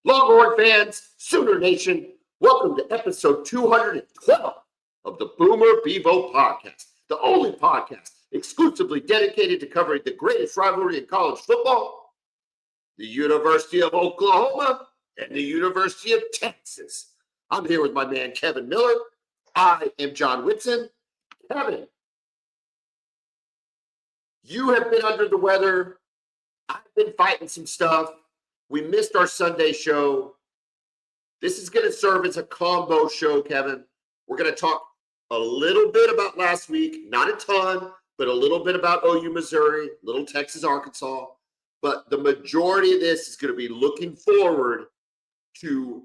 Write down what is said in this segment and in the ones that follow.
Longhorn fans, Sooner Nation, welcome to episode 212 of the Bevo Podcast, the only podcast exclusively dedicated to covering the greatest rivalry in college football, the University of Oklahoma and the University of Texas. I'm here with my man, Kevin Miller. I am John Whitson. Kevin, you have been under the weather. I've been fighting some stuff. We missed our Sunday show. This is going to serve as a combo show, Kevin. We're going to talk a little bit about last week, not a ton, but a little bit about OU Missouri, little Texas Arkansas. But the majority of this is going to be looking forward to,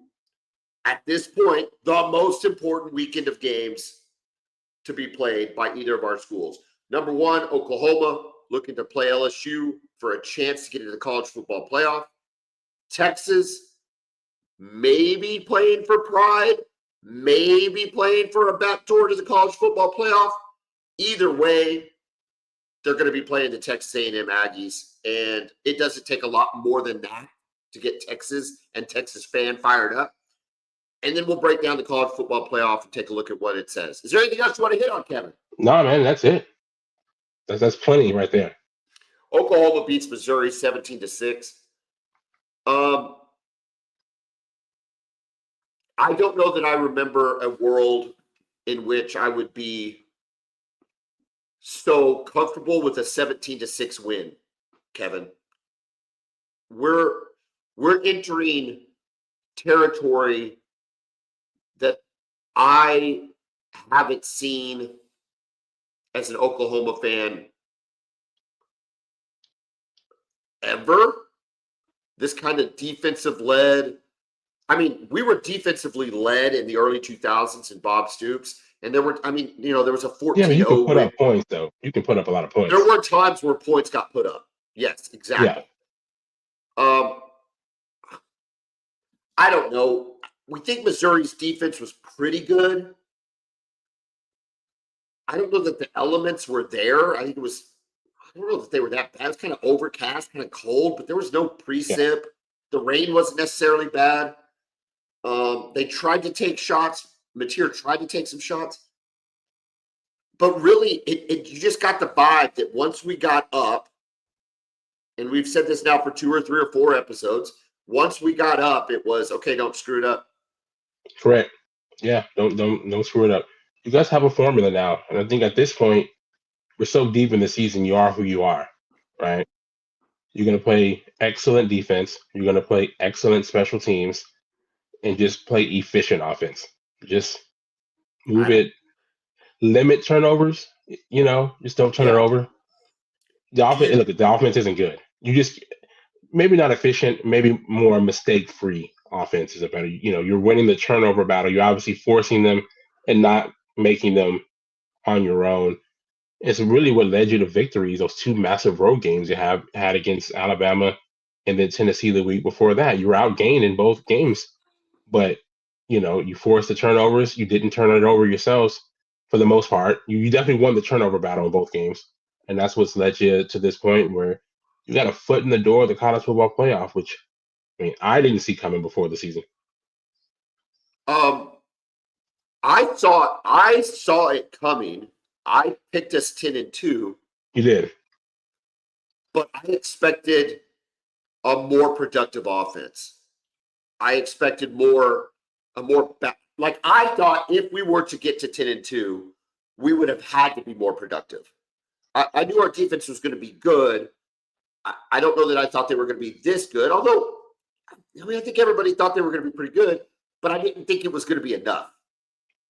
at this point, the most important weekend of games to be played by either of our schools. Number one, Oklahoma looking to play LSU for a chance to get into the college football playoff. Texas, maybe playing for pride, maybe playing for a backdoor to the college football playoff. Either way, they're going to be playing the Texas A&M Aggies, and it doesn't take a lot more than that to get Texas and Texas fan fired up. And then we'll break down the college football playoff and take a look at what it says. Is there anything else you want to hit on, Kevin? No, man, that's it. That's plenty right there. Oklahoma beats Missouri 17-6. I don't know that I remember a world in which I would be so comfortable with a 17-6 win, Kevin. We're entering territory that I haven't seen as an Oklahoma fan ever. This kind of defensive led. I mean, we were defensively led in the early 2000s in Bob Stoops. And there was a 14-0. Yeah, but you can put up points, though. You can put up a lot of points. There were times where points got put up. Yes, exactly. Yeah. I don't know. We think Missouri's defense was pretty good. I don't know that the elements were there. I don't know that they were that bad. It was kind of overcast, kind of cold, but there was no precip. Yeah. The rain wasn't necessarily bad. They tried to take shots. Mateer tried to take some shots. But really, you just got the vibe that once we got up, and we've said this now for 2 or 3 or 4 episodes, once we got up, it was, okay, don't screw it up. Correct. Yeah, don't screw it up. You guys have a formula now. And I think at this point, we're so deep in the season, you are who you are, right? You're going to play excellent defense. You're going to play excellent special teams and just play efficient offense. Just move it, limit turnovers, just don't turn it over. The offense isn't good. You just, maybe not efficient, maybe more mistake-free offense is a better, you're winning the turnover battle. You're obviously forcing them and not making them on your own. It's really what led you to victories, those 2 massive road games you had against Alabama and then Tennessee the week before that. You were outgained in both games, but, you forced the turnovers. You didn't turn it over yourselves for the most part. You definitely won the turnover battle in both games, and that's what's led you to this point where you got a foot in the door of the college football playoff, which, I didn't see coming before the season. I saw it coming. I picked us 10-2. You did. But I expected a more productive offense. I expected I thought if we were to get to 10-2, we would have had to be more productive. I knew our defense was going to be good. I don't know that I thought they were going to be this good, although, I think everybody thought they were going to be pretty good, but I didn't think it was going to be enough.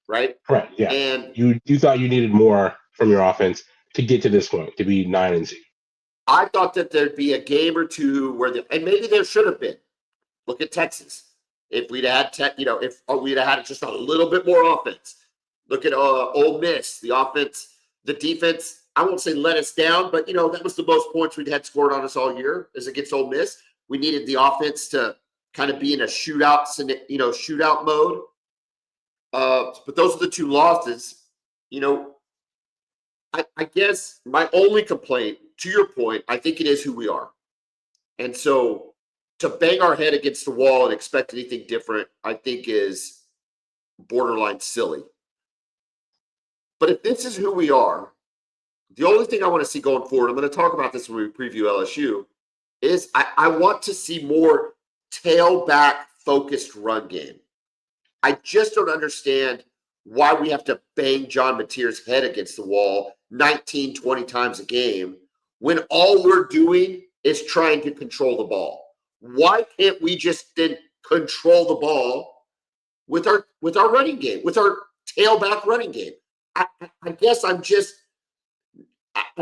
Right? Right. Yeah. And you thought you needed more from your offense to get to this point, to be 9-0. I thought that there'd be a game or two and maybe there should have been. Look at Texas. If we'd had if we'd have had just a little bit more offense. Look at Ole Miss. The offense, the defense, I won't say let us down, but that was the most points we'd had scored on us all year as against Ole Miss. We needed the offense to kind of be in a shootout mode. But those are the 2 losses. I guess my only complaint, to your point, I think it is who we are. And so to bang our head against the wall and expect anything different, I think is borderline silly. But if this is who we are, the only thing I want to see going forward, I'm going to talk about this when we preview LSU, is I want to see more tailback focused run game. I just don't understand why we have to bang John Mateer's head against the wall 19, 20 times a game when all we're doing is trying to control the ball. Why can't we just then control the ball with our running game, with our tailback running game? I guess I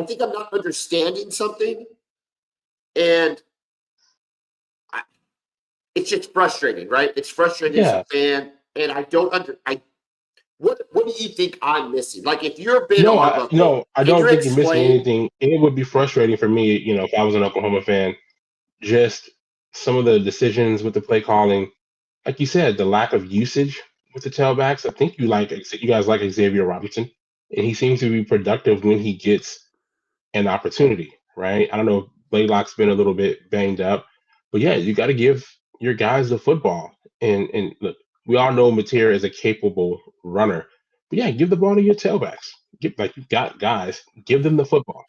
think I'm not understanding something, and it's just frustrating, right? It's frustrating as a fan, and I don't what do you think I'm missing? Like, if you're a bit No, I don't think you're missing anything. It would be frustrating for me, if I was an Oklahoma fan, just some of the decisions with the play calling, like you said, the lack of usage with the tailbacks. I think you guys like Xavier Robinson, and he seems to be productive when he gets an opportunity, right? I don't know if Blaylock's been a little bit banged up, but yeah, you got to give your guys the football. And look, we all know Mateer is a capable runner, but yeah, give the ball to your tailbacks. You've got guys, give them the football.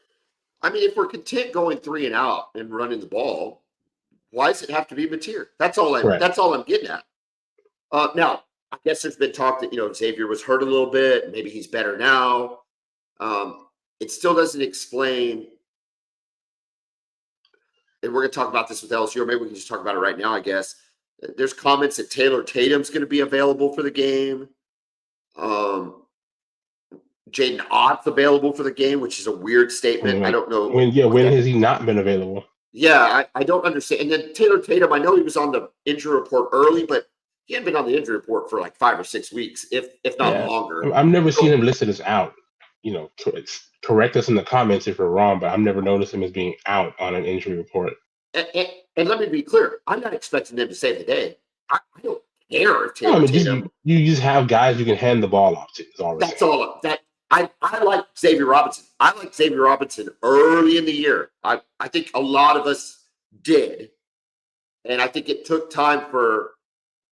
I mean, if we're content going 3 and out and running the ball, why does it have to be Mateer? That's all I'm getting at. Now, I guess there's been talk that Xavier was hurt a little bit. Maybe he's better now. It still doesn't explain. And we're going to talk about this with LSU, or maybe we can just talk about it right now, I guess. There's comments that Taylor Tatum's going to be available for the game. Jaden Ott's available for the game, which is a weird statement. I don't know. When has he not been available? Yeah, I don't understand. And then Taylor Tatum, I know he was on the injury report early, but he hadn't been on the injury report for like 5 or 6 weeks, if not longer. I've never seen him listed as out. Correct us in the comments if we're wrong, but I've never noticed him as being out on an injury report. And let me be clear, I'm not expecting them to save the day. I don't care if Taylor Tatum. You just have guys you can hand the ball off to. I like Xavier Robinson. I like Xavier Robinson early in the year. I think a lot of us did. And I think it took time for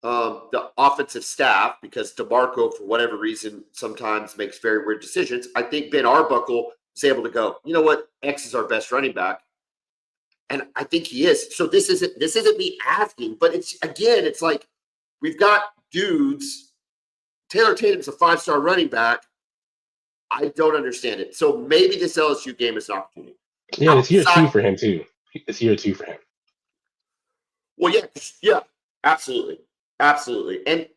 the offensive staff, because DeMarco, for whatever reason, sometimes makes very weird decisions. I think Ben Arbuckle was able to go, you know what, X is our best running back. And I think he is. So this isn't me asking, but it's like we've got dudes. Taylor Tatum's a 5-star running back. I don't understand it. So maybe this LSU game is an opportunity. Yeah, it's year 2 for him too. It's year 2 for him. Well, yeah, absolutely. Absolutely. And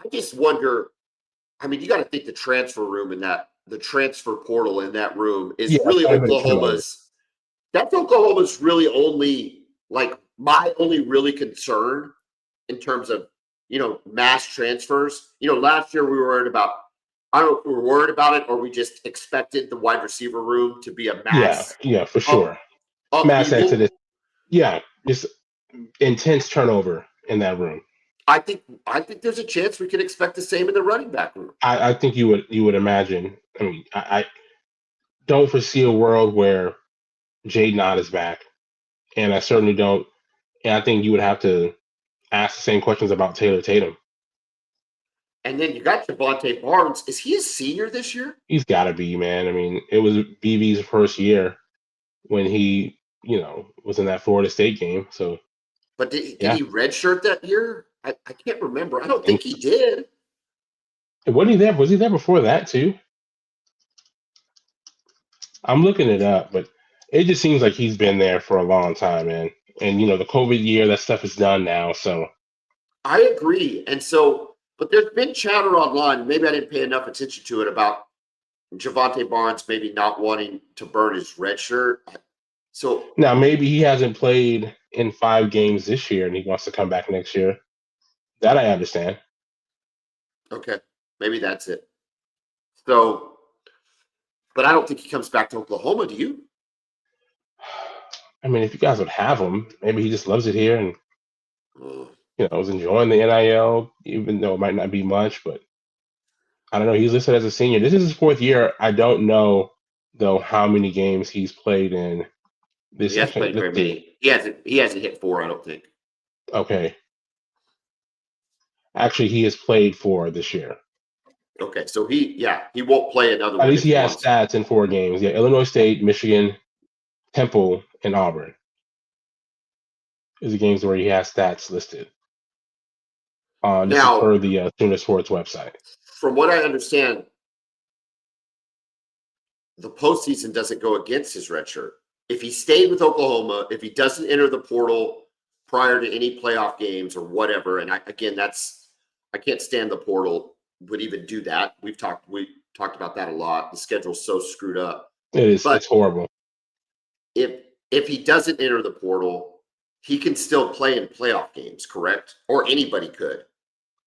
I just wonder, I mean, you got to think the transfer portal in that room is really Oklahoma's. That's Oklahoma's really only, like, my only really concern in terms of, mass transfers. Last year we were worried about, I don't know if we were worried about it or we just expected the wide receiver room to be a mass. Yeah, for sure. Mass exodus. Yeah, just intense turnover in that room. I think there's a chance we can expect the same in the running back room. I think you would imagine. I mean, I don't foresee a world where Jaden Ott is back, and I certainly don't. And I think you would have to ask the same questions about Taylor Tatum. And then you got Javonte Barnes. Is he a senior this year? He's got to be, man. I mean, it was BB's first year when he, was in that Florida State game. So, but did he redshirt that year? I can't remember. I don't think he did. Wasn't he there? Was he there before that too? I'm looking it up, but it just seems like he's been there for a long time, man. And the COVID year, that stuff is done now. So I agree. And so, but there's been chatter online. Maybe I didn't pay enough attention to it about Javonte Barnes maybe not wanting to burn his red shirt. So now maybe he hasn't played in 5 games this year, and he wants to come back next year. That I understand. Okay, maybe that's it. So, but I don't think he comes back to Oklahoma. Do you? I mean, if you guys would have him, maybe he just loves it here and was enjoying the NIL, even though it might not be much. But I don't know. He's listed as a senior. This is his 4th year. I don't know though how many games he's played in. He hasn't played very many. He hasn't hit 4. I don't think. Okay. Actually, he has played 4 this year. Okay, so he won't play another At one least if he he has wants. stats in 4 games. Yeah, Illinois State, Michigan, Temple, and Auburn is the games where he has stats listed. This is Now, per the Sooner Sports website. from what I understand, the postseason doesn't go against his red shirt. If he stayed with Oklahoma, if he doesn't enter the portal prior to any playoff games or whatever, and I can't stand the portal would even do that. We talked about that a lot. The schedule's so screwed up. It is. But It's horrible. if he doesn't enter the portal, he can still play in playoff games, correct? Or anybody could.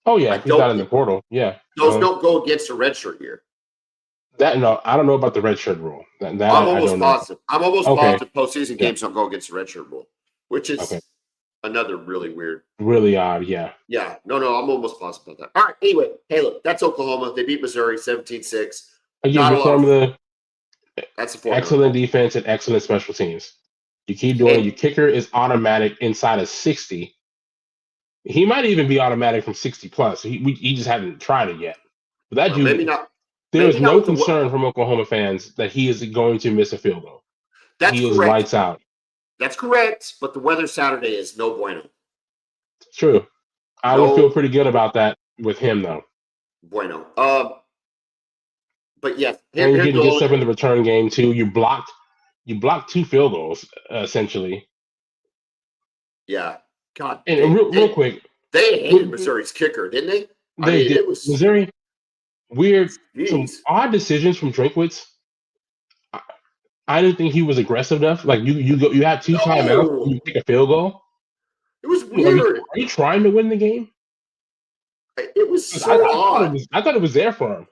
Oh yeah, I if he's not in the don't. portal, yeah. Those don't go against a redshirt year. That no, I don't know about the redshirt rule. That I'm I almost don't know. positive. I'm almost Okay. positive postseason Yeah. games don't go against the redshirt rule, which is Okay. another really weird. Really odd, yeah. Yeah, no, I'm almost positive about that. All right, anyway, hey, look, that's Oklahoma. They beat Missouri 17-6. Again, Not your a lot of- formula, That's the formula. excellent defense and excellent special teams. You keep doing it. Your kicker is automatic inside of 60. He might even be automatic from 60 plus. He just hadn't tried it yet. But that Well, dude, maybe not. there is maybe not no with the- concern from Oklahoma fans that he is going to miss a field goal. That's He is correct. lights out. That's correct, but the weather Saturday is no bueno. It's true. I No. would feel pretty good about that with him, though. Bueno. But yes, And you here's get the good only- stuff in the return game too. You blocked 2 field goals essentially. Yeah. God. And real quick, They hated Missouri's kicker, didn't they? they did. It was Missouri, weird, some Jeez. odd decisions from Drinkwitz. I didn't think he was aggressive enough. Like you have 2 timeouts, and you take a field goal. It was Are weird. you trying to win the game? It was so I odd. thought it was there for him.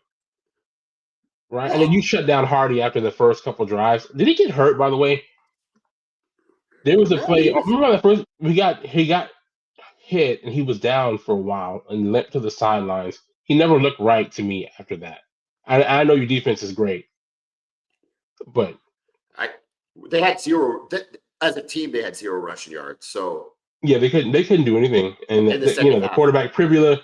Right, and then you shut down Hardy after the first couple drives. Did he get hurt? By the way, there was a play. Remember the first he got hit and he was down for a while and limped to the sidelines. He never looked right to me after that. I know your defense is great, but They had zero. As a team, they had 0 rushing yards. So yeah, they couldn't do anything. And In the second the half. quarterback Privula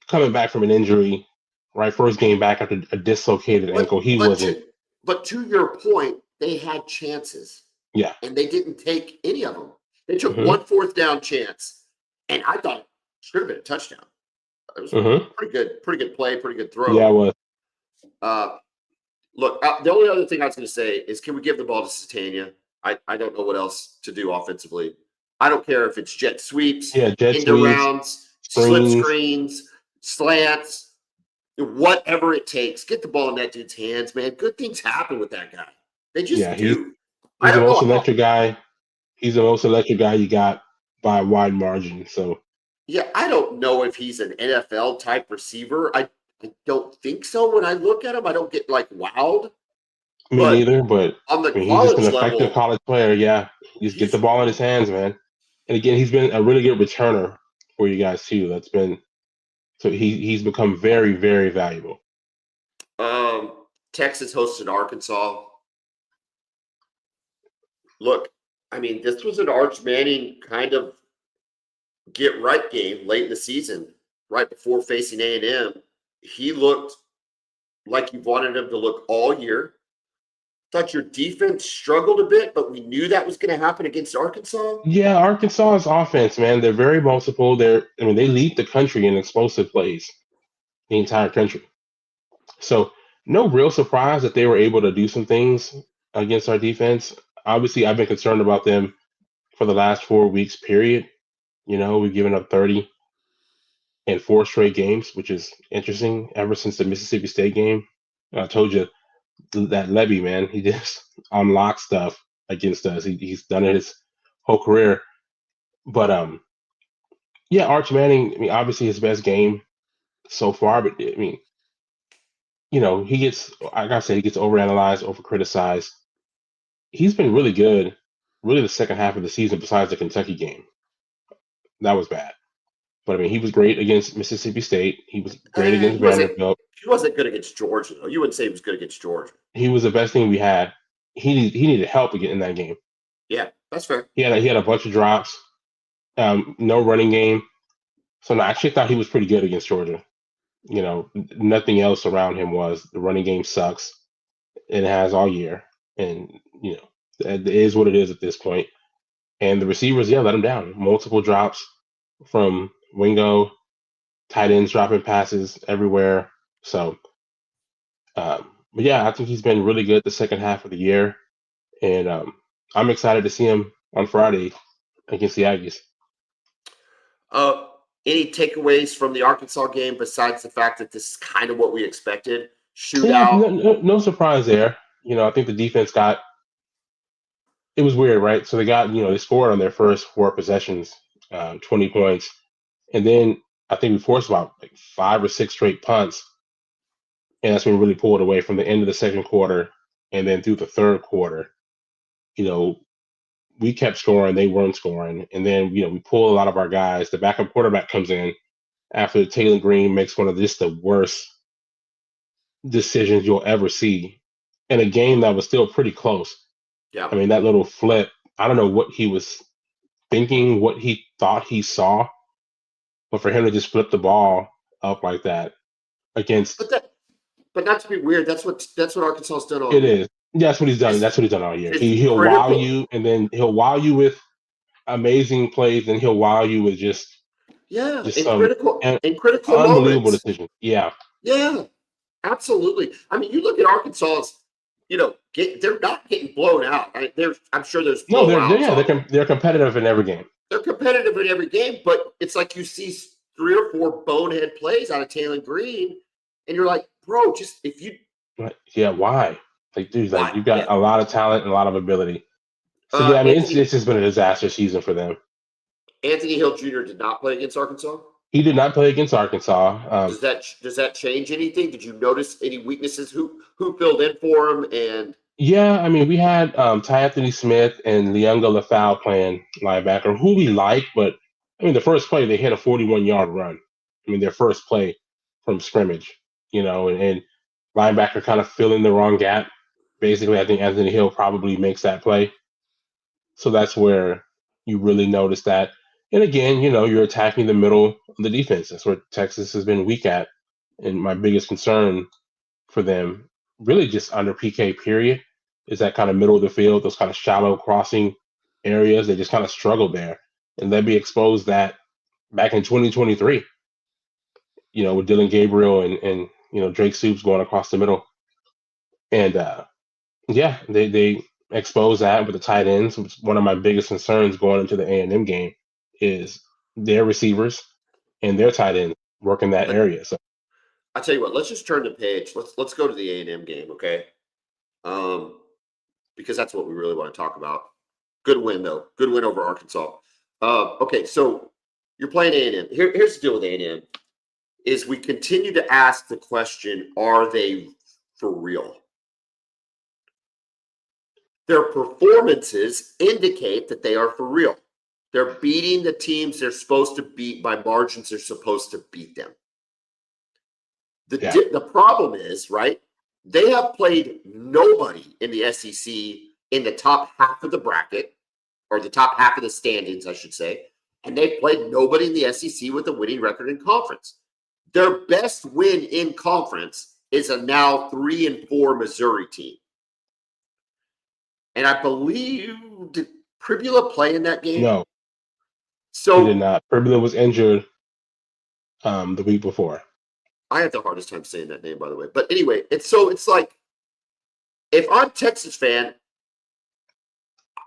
coming back from an injury, right? First game back after a dislocated ankle. He wasn't. But to your point, they had chances. Yeah. And they didn't take any of them. They took Mhm. 1 4th down chance, and I thought it should have been a touchdown. It was pretty good play, pretty good throw. Yeah, it was. Look, the only other thing I was going to say is, can we give the ball to Satania? I don't know what else to do offensively. I don't care if it's jet sweeps, Jet into sweeps, rounds, slip screens, slants, whatever it takes. Get the ball in that dude's hands, man. Good things happen with that guy. They just do. He's the most electric guy. He's the most electric guy you got by a wide margin. So yeah, I don't know if he's an NFL type receiver. I don't think so. When I look at him, I don't get like wowed. me neither. But on the he's college just an effective level, college player. Yeah, just get the ball in his hands, man. And again, he's been a really good returner for you guys too. That's been so he's become very, very valuable. Texas hosted Arkansas. Look, I mean, this was an Arch Manning kind of get right game late in the season, right before facing A&M. He looked like you wanted him to look all year. Thought your defense struggled a bit, but we knew that was going to happen against Arkansas. Yeah, Arkansas's offense, man, they're very multiple. They lead the country in explosive plays, the entire country. So no real surprise that they were able to do some things against our defense. Obviously, I've been concerned about them for the last 4 weeks, period. We've given up 30 in 4 straight games, which is interesting ever since the Mississippi State game. I told you that Levy, man, he just unlocked stuff against us. He's done it his whole career. But yeah, Arch Manning, I mean, obviously his best game so far, but I mean, he gets, like I said, he gets overanalyzed, overcriticized. He's been really good, really the second half of the season besides the Kentucky game. That was bad. But I mean, he was great against Mississippi State. He was great against Vanderbilt. He wasn't good against Georgia, though. You wouldn't say he was good against Georgia. He was the best thing we had. He needed help again in that game. Yeah, that's fair. He had a bunch of drops. No running game. So no, I actually thought he was pretty good against Georgia. Nothing else around him was. The running game sucks. It has all year. And, it is what it is at this point. And the receivers, let him down. Multiple drops from Wingo, tight ends dropping passes everywhere. So, but I think he's been really good the second half of the year. And I'm excited to see him on Friday against the Aggies. Any takeaways from the Arkansas game besides the fact that this is kind of what we expected? Shootout. Yeah, no surprise there. I think the defense it was weird, right? So they scored on their first 4 possessions, 20 points. And then I think we forced about 5 or 6 straight punts. And that's when we really pulled away from the end of the second quarter. And then through the third quarter, we kept scoring, they weren't scoring. And then, we pull a lot of our guys. The backup quarterback comes in after Taylor Green makes one of just the worst decisions you'll ever see in a game that was still pretty close. Yeah. I mean, that little flip, I don't know what he was thinking, what he thought he saw, but for him to just flip the ball up like that against. But not to be weird, that's what Arkansas's done all year. year. It is. That's what he's done. That's what he's done all year. He'll critical. wow you, and then he'll wow you with amazing plays, and he'll wow you with just critical unbelievable moments. decisions. Yeah. Yeah, absolutely. I mean, you look at Arkansas's. They're not getting blown out. I'm sure there's they're competitive in every game. They're competitive in every game, but it's like you see 3 or 4 bonehead plays out of Taylor Green, and you're like, bro, just if you. Yeah, why? Like, dude, you've got a lot of talent and a lot of ability. So I mean, it's just been a disaster season for them. Anthony Hill Jr. did not play against Arkansas. He did not play against Arkansas. Does that change anything? Did you notice any weaknesses? Who filled in for him? And I mean, we had Ty Anthony Smith and Leonga Lafau playing linebacker, who we like, but I mean, the first play they hit a 41-yard run. I mean, their first play from scrimmage, and linebacker kind of filling the wrong gap. Basically, I think Anthony Hill probably makes that play. So that's where you really notice that. And again, you're attacking the middle of the defense. That's where Texas has been weak at. And my biggest concern for them, really just under PK period, is that kind of middle of the field, those kind of shallow crossing areas. They just kind of struggled there. And they'd be exposed that back in 2023, with Dylan Gabriel and Drake Soups going across the middle. And they expose that with the tight ends. One of my biggest concerns going into the A&M game is their receivers and their tight ends working that area. So I tell you what, let's just turn the page. Let's go to the A&M game, okay? Because that's what we really want to talk about. Good win though. Good win over Arkansas. Okay, so you're playing A&M. Here's the deal with A&M is we continue to ask the question, are they for real? Their performances indicate that they are for real. They're beating the teams they're supposed to beat by margins they're supposed to beat them. The problem is, right, they have played nobody in the SEC in the top half of the bracket, or the top half of the standings, I should say, and they've played nobody in the SEC with a winning record in conference. Their best win in conference is a now 3-4 Missouri team. And I believe, did Pribula play in that game? No. So he did not. Pribula was injured the week before. I have the hardest time saying that name, by the way. But anyway, it's like, if I'm a Texas fan,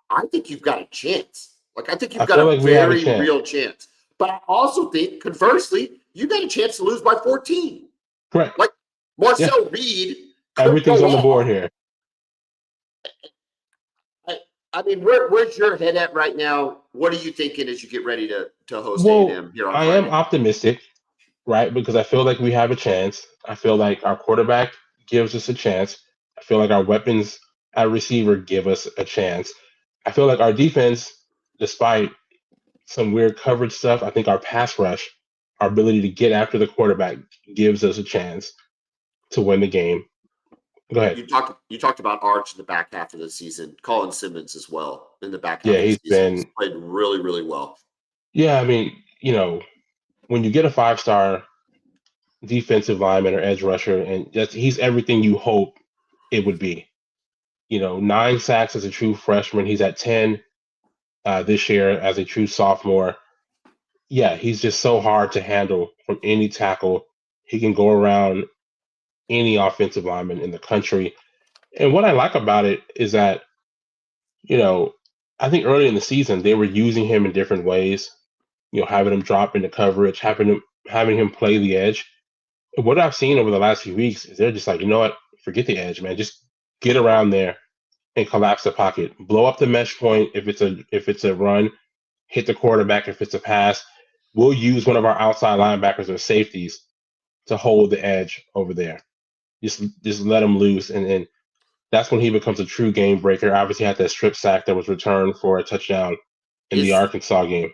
I think you've got a chance. I think you've got a very real chance. But I also think, conversely, you got a chance to lose by 14. Correct. Like Marcel Reed. Everything's on the board here. I mean, where's your head at right now? What are you thinking as you get ready to host A&M here on Friday? I am optimistic, right? Because I feel like we have a chance. I feel like our quarterback gives us a chance. I feel like our weapons at receiver give us a chance. I feel like our defense, despite some weird coverage stuff, I think our pass rush, our ability to get after the quarterback gives us a chance to win the game. Go ahead. You talked about Arch in the back half of the season. Colin Simmons as well in the back half of the season. He's played really, really well. Yeah, I mean, when you get a 5-star defensive lineman or edge rusher, and he's everything you hope it would be. 9 sacks as a true freshman. He's at 10 this year as a true sophomore. Yeah, he's just so hard to handle from any tackle. He can go around any offensive lineman in the country. And what I like about it is that, you know, I think early in the season they were using him in different ways. Having him drop into coverage, having him play the edge. And what I've seen over the last few weeks is they're just like, you know what, forget the edge, man. Just get around there and collapse the pocket, blow up the mesh point if it's a run, hit the quarterback if it's a pass. We'll use one of our outside linebackers or safeties to hold the edge over there. Just let him loose, and that's when he becomes a true game breaker. Obviously, had that strip sack that was returned for a touchdown in the Arkansas game.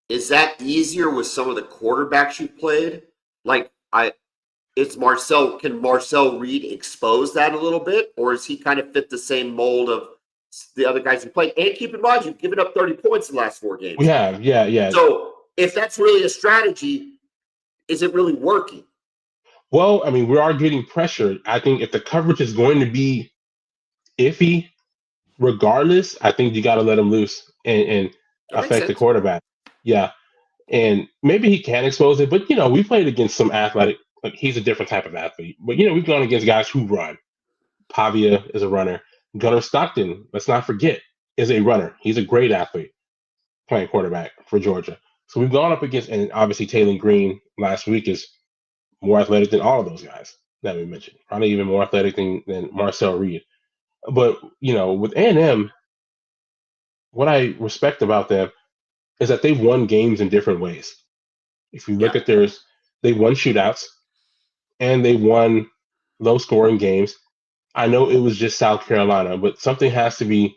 Is that easier with some of the quarterbacks you played? Can Marcel Reed expose that a little bit, or is he kind of fit the same mold of the other guys you played? And keep in mind, you've given up 30 points in the last 4 games. We have, yeah. So if that's really a strategy, is it really working? Well, I mean, we are getting pressured. I think if the coverage is going to be iffy, regardless, I think you got to let him loose and affect the quarterback. Yeah. And maybe he can expose it, but we played against some athletic, like he's a different type of athlete. But we've gone against guys who run. Pavia is a runner. Gunnar Stockton, let's not forget, is a runner. He's a great athlete playing quarterback for Georgia. So we've gone up against, and obviously Taylor Green last week is more athletic than all of those guys that we mentioned. Probably even more athletic than Marcel Reed. But with A&M, what I respect about them is that they've won games in different ways. If you look at theirs, they won shootouts and they won low scoring games. I know it was just South Carolina, but something has to be,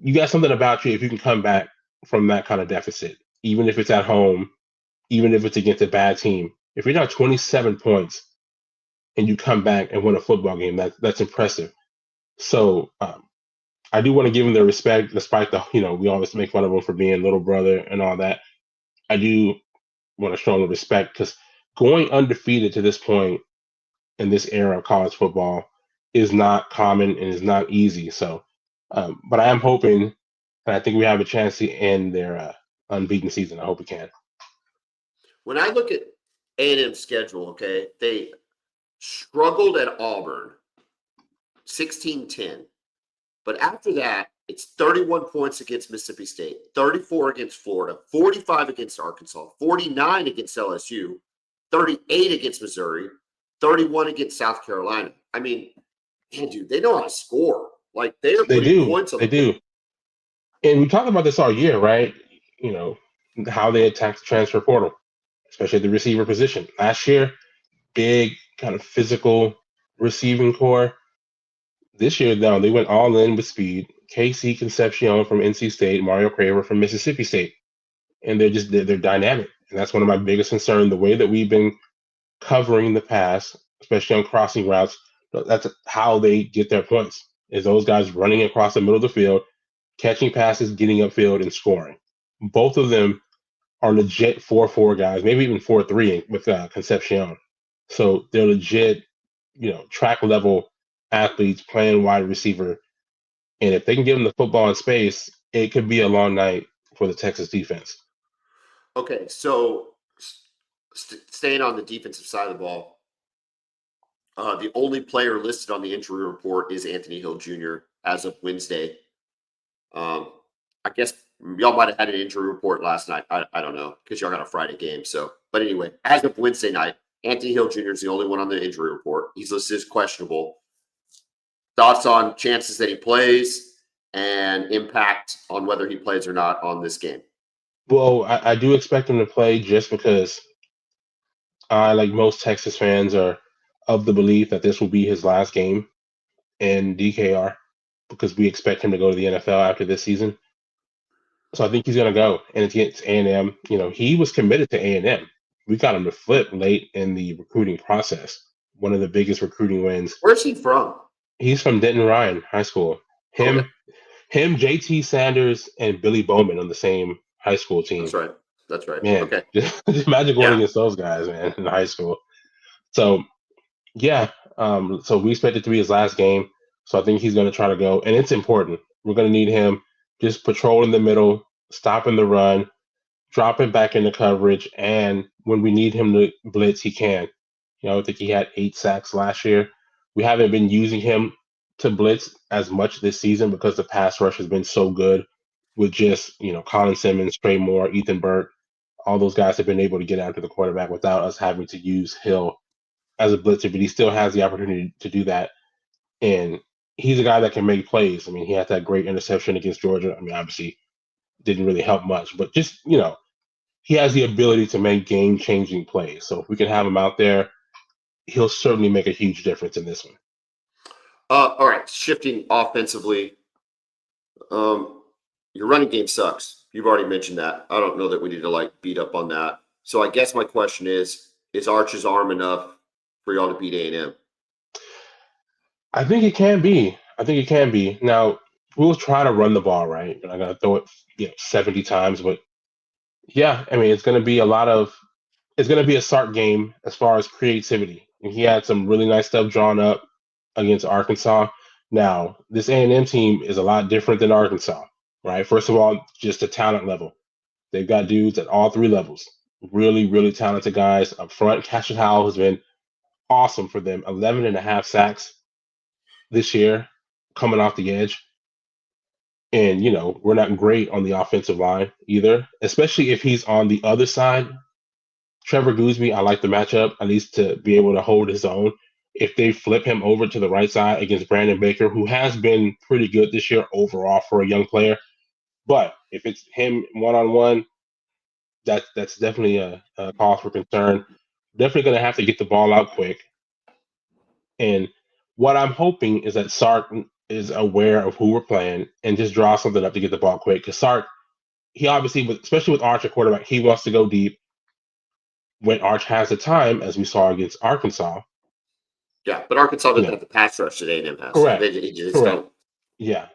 you got something about you if you can come back from that kind of deficit, even if it's at home, even if it's against a bad team. If you're down 27 points and you come back and win a football game, that's impressive. So I do want to give them their respect, despite we always make fun of them for being little brother and all that. I do want to show them respect because going undefeated to this point in this era of college football is not common and is not easy. So, but I am hoping, and I think we have a chance to end their unbeaten season. I hope we can. When I look at A&M's schedule, okay, they struggled at Auburn, 16-10. But after that, it's 31 points against Mississippi State, 34 against Florida, 45 against Arkansas, 49 against LSU, 38 against Missouri, 31 against South Carolina. I mean, man, dude, they know how to score. Like they are putting points on. They do. And we talked about this all year, right? How they attacked the transfer portal, especially at the receiver position. Last year, big kind of physical receiving core. This year, though, they went all in with speed. Casey Concepcion from NC State, Mario Craver from Mississippi State. And they're dynamic. And that's one of my biggest concerns. The way that we've been covering the pass, especially on crossing routes, that's how they get their points, is those guys running across the middle of the field, catching passes, getting upfield, and scoring. Both of them are legit 4-4 guys, maybe even 4-3 with Concepcion. So they're legit, track level athletes playing wide receiver. And if they can give them the football in space, it could be a long night for the Texas defense. Okay, so staying on the defensive side of the ball, the only player listed on the injury report is Anthony Hill Jr. as of Wednesday. I guess y'all might have had an injury report last night. I don't know, because y'all got a Friday game. So, but anyway, as of Wednesday night, Anthony Hill Jr. is the only one on the injury report. He's listed as questionable. Thoughts on chances that he plays and impact on whether he plays or not on this game? Well, I do expect him to play just because I, like most Texas fans, are of the belief that this will be his last game in DKR because we expect him to go to the NFL after this season. So I think he's going to go, and it's against A&M. He was committed to A&M. We got him to flip late in the recruiting process. One of the biggest recruiting wins. Where's he from? He's from Denton Ryan High School. Him, JT Sanders, and Billy Bowman on the same high school team. That's right. That's right. Man, Okay. just imagine going Yeah. against those guys, man, in high school. So yeah, so we expect it to be his last game. So I think he's going to try to go, and it's important. We're going to need him just patrolling the middle, stopping the run, dropping back into coverage, and when we need him to blitz, he can. I think he had 8 sacks last year. We haven't been using him to blitz as much this season because the pass rush has been so good with just, Colin Simmons, Trey Moore, Ethan Burke. All those guys have been able to get after the quarterback without us having to use Hill as a blitzer, but he still has the opportunity to do that. And he's a guy that can make plays. I mean, he had that great interception against Georgia. I mean, obviously didn't really help much, but just, he has the ability to make game changing plays. So if we can have him out there, he'll certainly make a huge difference in this one. All right. Shifting offensively. Your running game sucks. You've already mentioned that. I don't know that we need to beat up on that. So I guess my question is Arch's arm enough for y'all to beat A&M? I think it can be. Now, we'll try to run the ball, right? We're not going to throw it 70 times, but yeah, I mean, it's going to be a Sark game as far as creativity. And he had some really nice stuff drawn up against Arkansas. Now, this A&M team is a lot different than Arkansas, right? First of all, just the talent level. They've got dudes at all 3 levels. Really, really talented guys up front. Cashin Howell has been awesome for them. 11.5 sacks this year coming off the edge. And, we're not great on the offensive line either, especially if he's on the other side. Trevor Gooseby, I like the matchup, at least to be able to hold his own. If they flip him over to the right side against Brandon Baker, who has been pretty good this year overall for a young player. But if it's him one-on-one, that's definitely a cause for concern. Definitely going to have to get the ball out quick. And what I'm hoping is that Sark is aware of who we're playing and just draw something up to get the ball quick. Because Sark, he obviously, especially with Arch at quarterback, he wants to go deep. When Arch has the time, as we saw against Arkansas. Yeah, but Arkansas doesn't have the pass rush that A&M has. Correct. They just Correct. don't. Yeah.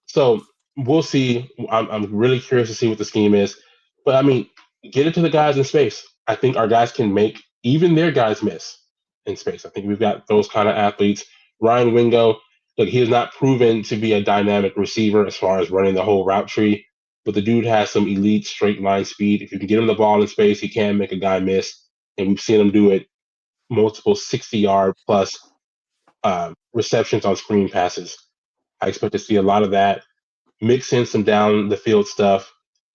So we'll see. I'm really curious to see what the scheme is. But I mean, get it to the guys in space. I think our guys can make even their guys miss in space. I think we've got those kind of athletes. Ryan Wingo, look, he has not proven to be a dynamic receiver as far as running the whole route tree, but the dude has some elite straight line speed. If you can get him the ball in space, he can make a guy miss. And we've seen him do it multiple 60-yard plus receptions on screen passes. I expect to see a lot of that. Mix in some down the field stuff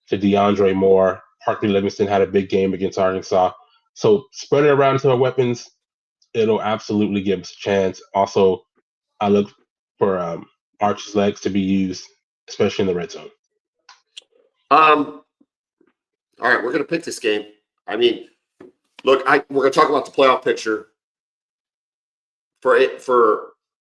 to DeAndre Moore. Parker Livingston had a big game against Arkansas. So spread it around to our weapons. It'll absolutely give us a chance. Also, I look for Arch's legs to be used, especially in the red zone. All right, we're going to pick this game. I mean, look, we're going to talk about the playoff picture. For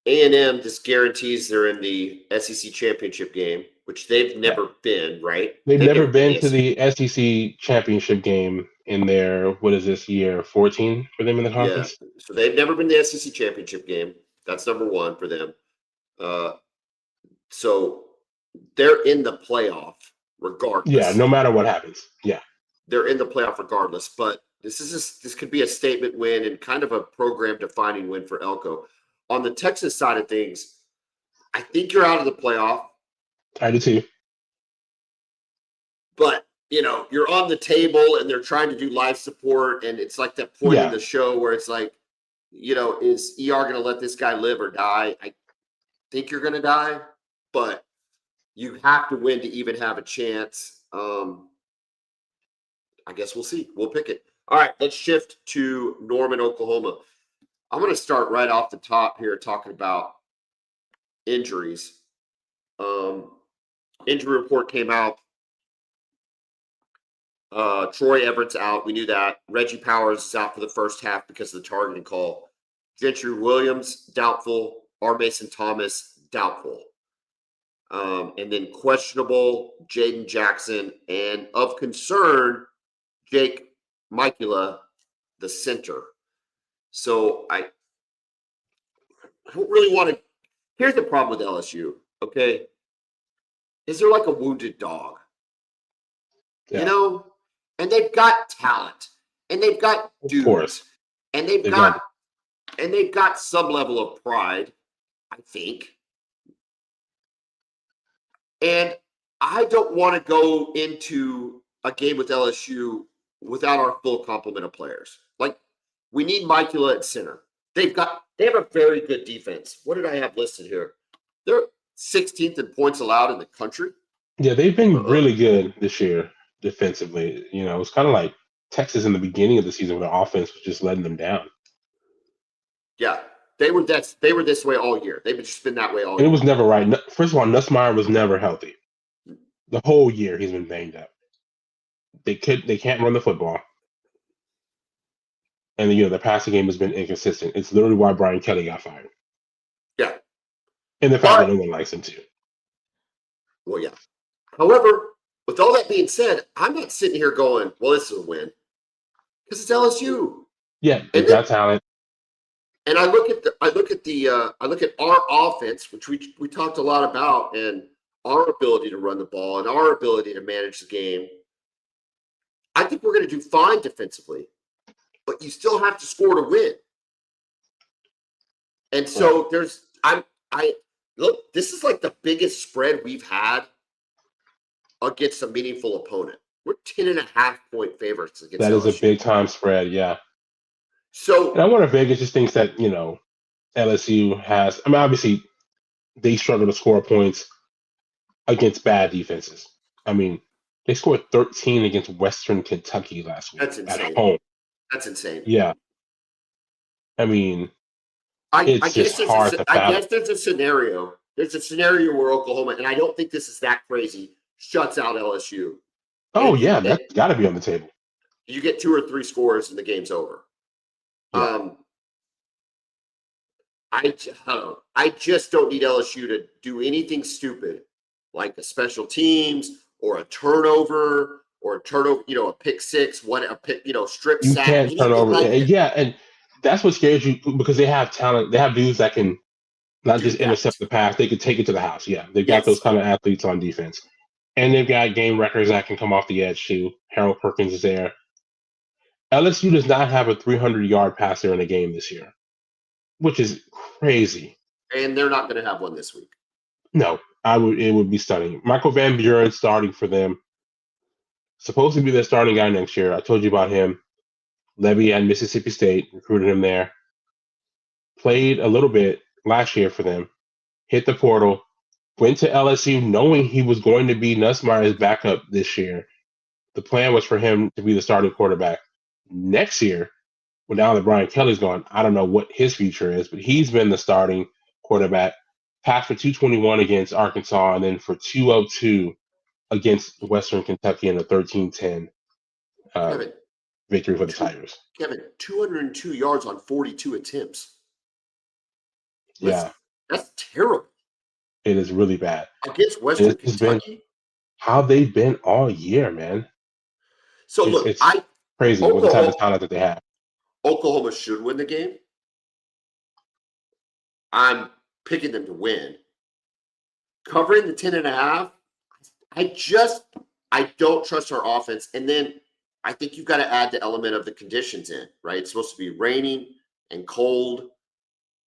A&M, this guarantees they're in the SEC championship game, which they've never been, right? They've never been to the SEC championship game in their, what is this, year 14 for them in the conference? Yeah, so they've never been to the SEC championship game. That's number one for them. So they're in the playoff regardless. Yeah, no matter what happens. Yeah. They're in the playoff regardless, but this could be a statement win and kind of a program-defining win for Elko. On the Texas side of things, I think you're out of the playoff. I do too. But, you're on the table and they're trying to do life support, and it's like that point in the show where it's like, is ER going to let this guy live or die? I think you're going to die, but you have to win to even have a chance. I guess we'll see. We'll pick it. All right, let's shift to Norman, Oklahoma. I'm going to start right off the top here talking about injuries. Injury report came out. Troy Everett's out. We knew that. Reggie Powers is out for the first half because of the targeting call. Gentry Williams, doubtful. R. Mason Thomas, doubtful. And then questionable, Jaden Jackson. And of concern, Jake Mikula, the center. So I don't really want to. Here's the problem with LSU, okay? Is there like a wounded dog? Yeah. and they've got talent, and they've got dudes, Of course. and they've got some level of pride, I think. And I don't want to go into a game with LSU without our full complement of players. Like, we need Mikula at center. They have a very good defense. What did I have listed here? They're 16th in points allowed in the country. Yeah, they've been really good this year defensively. You know, it's kind of like Texas in the beginning of the season where the offense was just letting them down. Yeah, they were this way all year. They've just been that way all And year. it was never right. First of all, Nussmeier was never healthy. The whole year he's been banged up. They can't run the football. And the passing game has been inconsistent. It's literally why Brian Kelly got fired. Yeah. And the fact that no one likes him too. Well, yeah. However, with all that being said, I'm not sitting here going, well, this is a win. Because it's LSU. Yeah, they've got talent. And I look at our offense, which we talked a lot about, and our ability to run the ball and our ability to manage the game. I think we're going to do fine defensively, but you still have to score to win. And so look, this is like the biggest spread we've had against a meaningful opponent. We're 10.5-point favorites against That is LSU. a big time spread, yeah. So, and I wonder if Vegas just thinks that, LSU has, I mean, obviously they struggle to score points against bad defenses. I mean, they scored 13 against Western Kentucky last week. That's insane. At home. That's insane. Yeah. I mean, I it's guess just hard to fathom. I guess there's a scenario where Oklahoma, and I don't think this is that crazy, shuts out LSU. Oh, yeah, that's got to be on the table. You get 2 or 3 scores and the game's over. Yeah. I just don't need LSU to do anything stupid, like a special teams or a turnover a pick six, strip You sack. can't turn over. Yeah, and that's what scares you because they have talent. They have dudes that can not just intercept the pass, they can take it to the house. Yeah, they've got those kind of athletes on defense. And they've got game records that can come off the edge, too. Harold Perkins is there. LSU does not have a 300-yard passer in a game this year, which is crazy. And they're not going to have one this week. No, it would be stunning. Michael Van Buren starting for them. Supposed to be their starting guy next year. I told you about him. Levy at Mississippi State, recruited him there. Played a little bit last year for them. Hit the portal. Went to LSU knowing he was going to be Nussmeier's backup this year. The plan was for him to be the starting quarterback. Next year, when now that Brian Kelly's gone, I don't know what his future is, but he's been the starting quarterback. Passed for 221 against Arkansas and then for 202 against Western Kentucky in a 13-10 victory for the Tigers. Kevin, 202 yards on 42 attempts. That's terrible. It is really bad. Against Western Kentucky? How they've been all year, man. So it's crazy with the type of talent that they have. Oklahoma should win the game. I'm picking them to win. Covering the 10.5, I don't trust our offense. And then I think you've got to add the element of the conditions in, right? It's supposed to be raining and cold.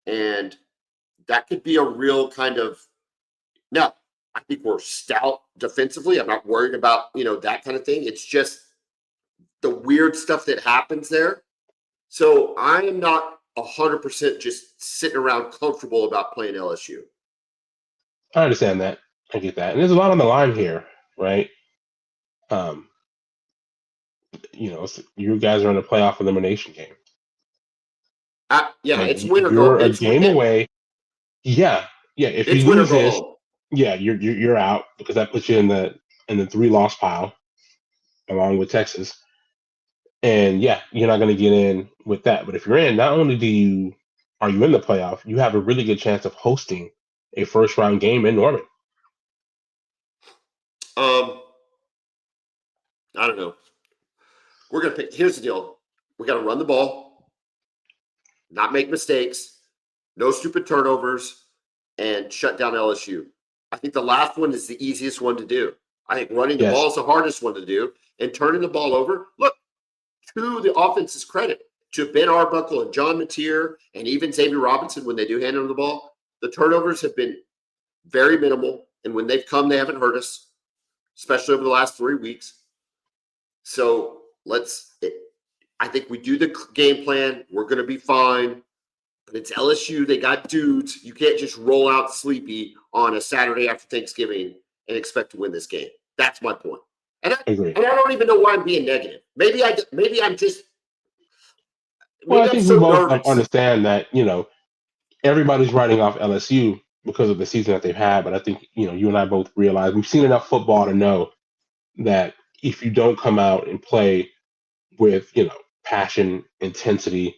And that could be a real kind of, now, I think we're stout defensively. I'm not worried about, that kind of thing. It's just the weird stuff that happens there. So I am not 100% just sitting around comfortable about playing LSU. I understand that. I get that. And there's a lot on the line here, right? You guys are in a playoff elimination game. It's win or go. You're a game away. Yeah. If you lose this, you're out because that puts you in the 3-loss pile along with Texas. And you're not going to get in with that. But if you're in, not only are you in the playoff, you have a really good chance of hosting a first-round game in Norman. I don't know. We're going to pick. Here's the deal. We got to run the ball, not make mistakes, no stupid turnovers, and shut down LSU. I think the last one is the easiest one to do. I think running the ball is the hardest one to do. and turning the ball over. Look, to the offense's credit, to Ben Arbuckle and John Mateer and even Xavier Robinson, when they do hand them the ball, the turnovers have been very minimal. And when they've come, they haven't hurt us, especially over the last 3 weeks. So I think we do the game plan. We're going to be fine. But it's LSU. They got dudes. You can't just roll out sleepy on a Saturday after Thanksgiving and expect to win this game. That's my point. And I don't even know why I'm being negative. Maybe I'm just. Well, I think so we both nervous. understand that, everybody's writing off LSU because of the season that they've had. But I think, you and I both realize we've seen enough football to know that if you don't come out and play with, passion, intensity,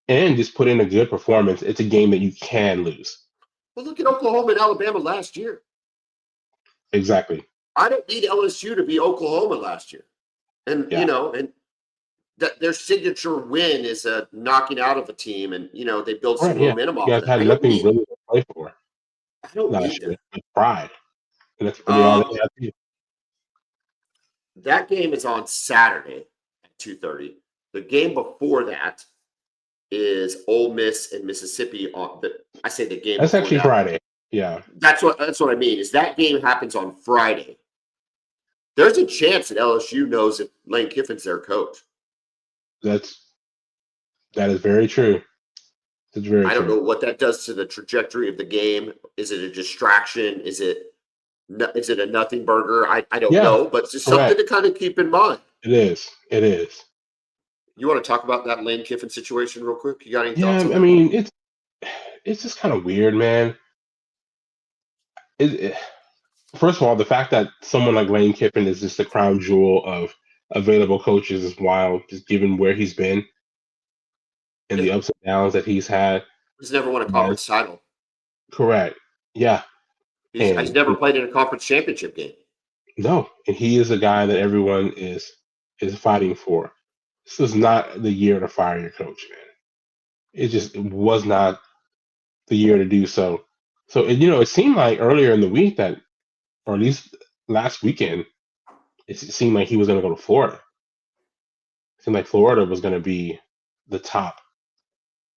and just put in a good performance, it's a game that you can lose. Well, look at Oklahoma and Alabama last year. Exactly. I don't need LSU to be Oklahoma last year. And, and their signature win is a knocking out of a team, and, they build some momentum off you of guys it. had nothing really to play for. I don't need that. Pride. And that's really all they have to do. That game is on Saturday at 2:30. The game before that is Ole Miss and Mississippi. I say the game. That's actually Friday. Yeah, that's what I mean. Is that game happens on Friday? There's a chance that LSU knows that Lane Kiffin's their coach. That is very true. It's very. I don't know what that does to the trajectory of the game. Is it a distraction? Is it a nothing burger? I don't know, but it's just something to kind of keep in mind. It is. You want to talk about that Lane Kiffin situation real quick? You got any thoughts on that? I mean, it's just kind of weird, man. First of all, the fact that someone like Lane Kiffin is just the crown jewel of available coaches is wild, just given where he's been and the ups and downs that he's had. He's never won a conference title. Correct. Yeah. He's never played in a conference championship game. No, and he is a guy that everyone is fighting for. This was not the year to fire your coach, man. It was not the year to do so. So, it seemed like earlier in the week that, or at least last weekend, it seemed like he was going to go to Florida. It seemed like Florida was going to be the top,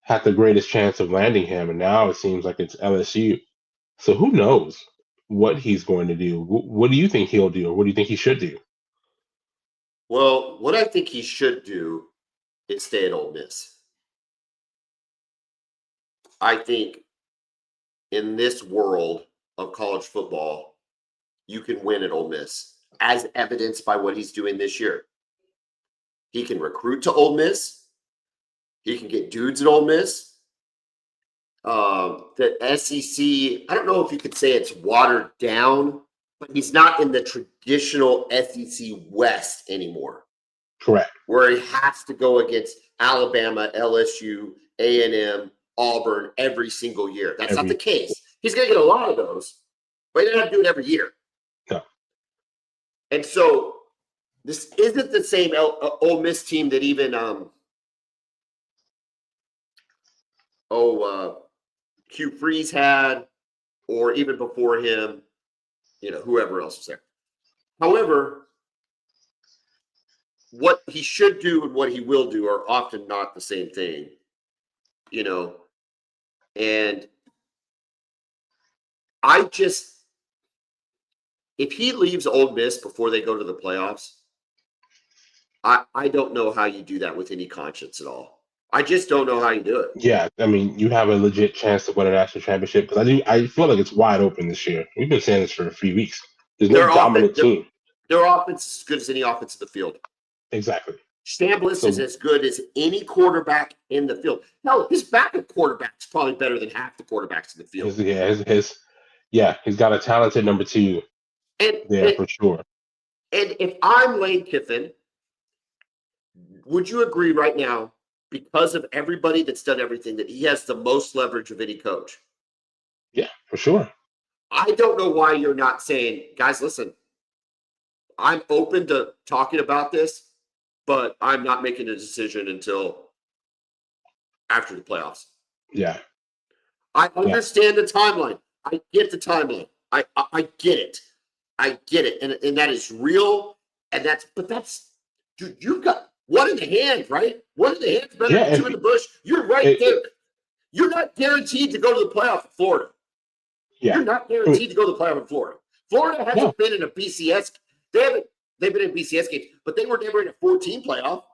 had the greatest chance of landing him, and now it seems like it's LSU. So who knows what he's going to do? What do you think he'll do, or what do you think he should do? Well, what I think he should do is stay at Ole Miss. I think in this world of college football, you can win at Ole Miss, as evidenced by what he's doing this year. He can recruit to Ole Miss. He can get dudes at Ole Miss. The SEC, I don't know if you could say it's watered down, but he's not in the traditional SEC West anymore. Correct. Where he has to go against Alabama, LSU, A&M, Auburn every single year. That's not the case. He's going to get a lot of those, but he doesn't have to do it every year. No. And so this isn't the same Ole Miss team that even Hugh Freeze had, or even before him, whoever else was there. However, what he should do and what he will do are often not the same thing, and if he leaves Ole Miss before they go to the playoffs, I don't know how you do that with any conscience at all. I just don't know how you do it. Yeah, I mean, you have a legit chance to win a national championship because I feel like it's wide open this year. We've been saying this for a few weeks. There's no dominant team. Their offense is as good as any offense in the field. Exactly. Stambliss is as good as any quarterback in the field. Hell, his backup quarterback is probably better than half the quarterbacks in the field. He's got a talented number two for sure. And if I'm Lane Kiffin, would you agree right now, because of everybody that's done everything, that he has the most leverage of any coach? Yeah, for sure. I don't know why you're not saying, guys, listen, I'm open to talking about this, but I'm not making a decision until after the playoffs. Yeah. I understand the timeline. I get the timeline. I get it. I get it. And that is real. And dude, you've got one in the hand, right? One in the hand's better than two in the bush. You're right there. You're not guaranteed to go to the playoff in Florida. Yeah. You're not guaranteed to go to the playoff in Florida. Florida hasn't been in a BCS. They've been in BCS games, but they were never in a 14 playoff.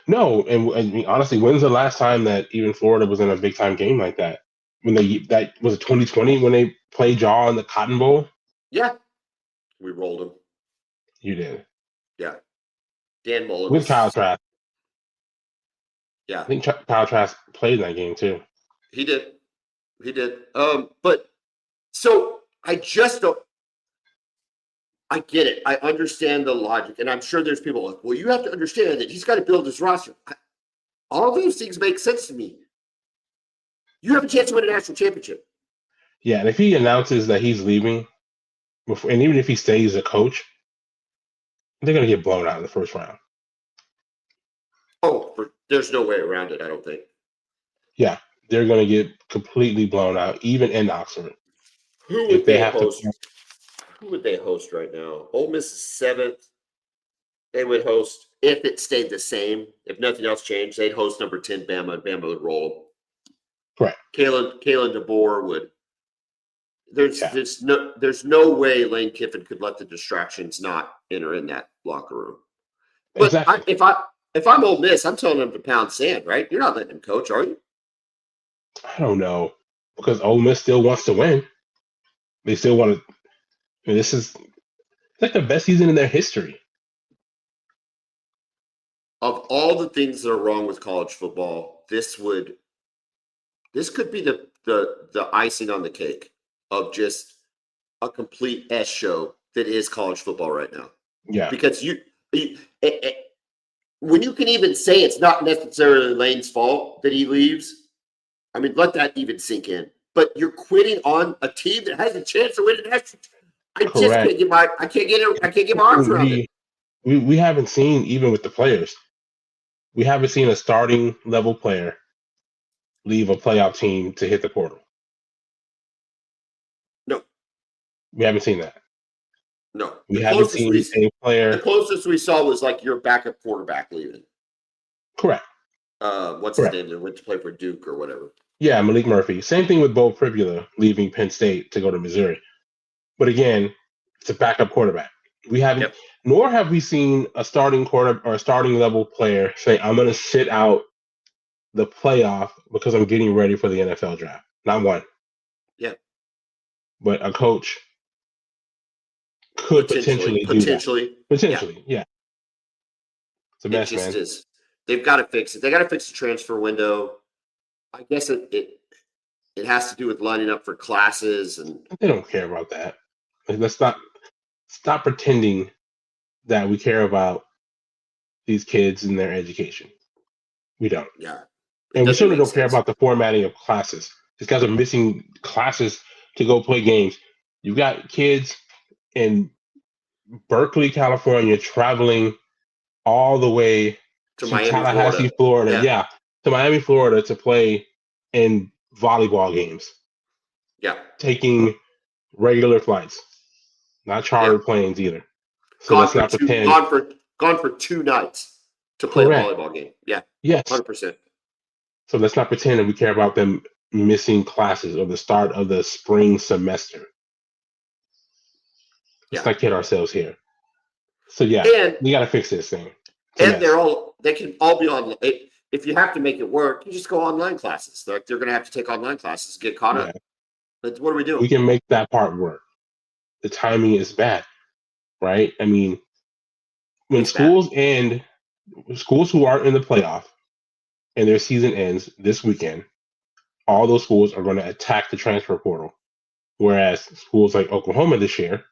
No, and I mean, honestly, when's the last time that even Florida was in a big time game like that? That was 2020 when they played Jaw in the Cotton Bowl? Yeah. We rolled them. You did. Yeah. Dan Mullen. With Kyle Trask. Yeah. I think Kyle Trask played in that game too. He did. But so I just don't. I get it. I understand the logic. And I'm sure there's people like, well, you have to understand that he's got to build his roster. All those things make sense to me. You have a chance to win a national championship. Yeah, and if he announces that he's leaving, and even if he stays a coach, they're going to get blown out in the first round. Oh, there's no way around it, I don't think. Yeah, they're going to get completely blown out, even in Oxford. Who would they host? Who would they host right now? Ole Miss is 7th. They would host, if it stayed the same, if nothing else changed, they'd host number 10 Bama, and Bama would roll them. Correct. Kalen DeBoer would. There's no way Lane Kiffin could let the distractions not enter in that locker room. But exactly. If I'm Ole Miss, I'm telling them to pound sand, right? You're not letting him coach, are you? I don't know, because Ole Miss still wants to win. They still want to. I mean, it's like the best season in their history. Of all the things that are wrong with college football, this could be the icing on the cake of just a complete S show that is college football right now. Yeah. Because when you can even say it's not necessarily Lane's fault that he leaves, I mean, let that even sink in. But you're quitting on a team that has a chance to win a national. I can't get my arms around it. We haven't seen, even with the players, we haven't seen a starting level player leave a playoff team to hit the portal. No. We haven't seen that. No. We haven't seen a player. The closest we saw was like your backup quarterback leaving. Correct. What's his name? That went to play for Duke or whatever. Yeah, Malik Murphy. Same thing with Bo Pribula leaving Penn State to go to Missouri. But again, it's a backup quarterback. We haven't, nor have we seen a starting quarterback or a starting level player say, I'm going to sit out the playoff because I'm getting ready for the NFL draft. Not one. Yeah. But a coach could potentially do that. Potentially, yeah. It's a mess, man. It just is. They've got to fix it. They got to fix the transfer window. I guess it has to do with lining up for classes, and they don't care about that. Like, let's stop pretending that we care about these kids and their education. We don't. Yeah. And we certainly don't care about the formatting of classes. These guys are missing classes to go play games. You've got kids in Berkeley, California, traveling all the way to Tallahassee, Florida. Yeah, to Miami, Florida to play in volleyball games. Yeah. Taking regular flights, not charter planes either. So let's not pretend. Gone for 2 nights to play a volleyball game. Yeah. Yes. 100%. So let's not pretend that we care about them missing classes or the start of the spring semester. Let's not kid ourselves here. So we got to fix this thing. And they can all be on. If you have to make it work, you just go online classes. They're going to have to take online classes, get caught up. But what are we doing? We can make that part work. The timing is bad, right? I mean, when schools who are in the playoff and their season ends this weekend, all those schools are going to attack the transfer portal. Whereas schools like Oklahoma this year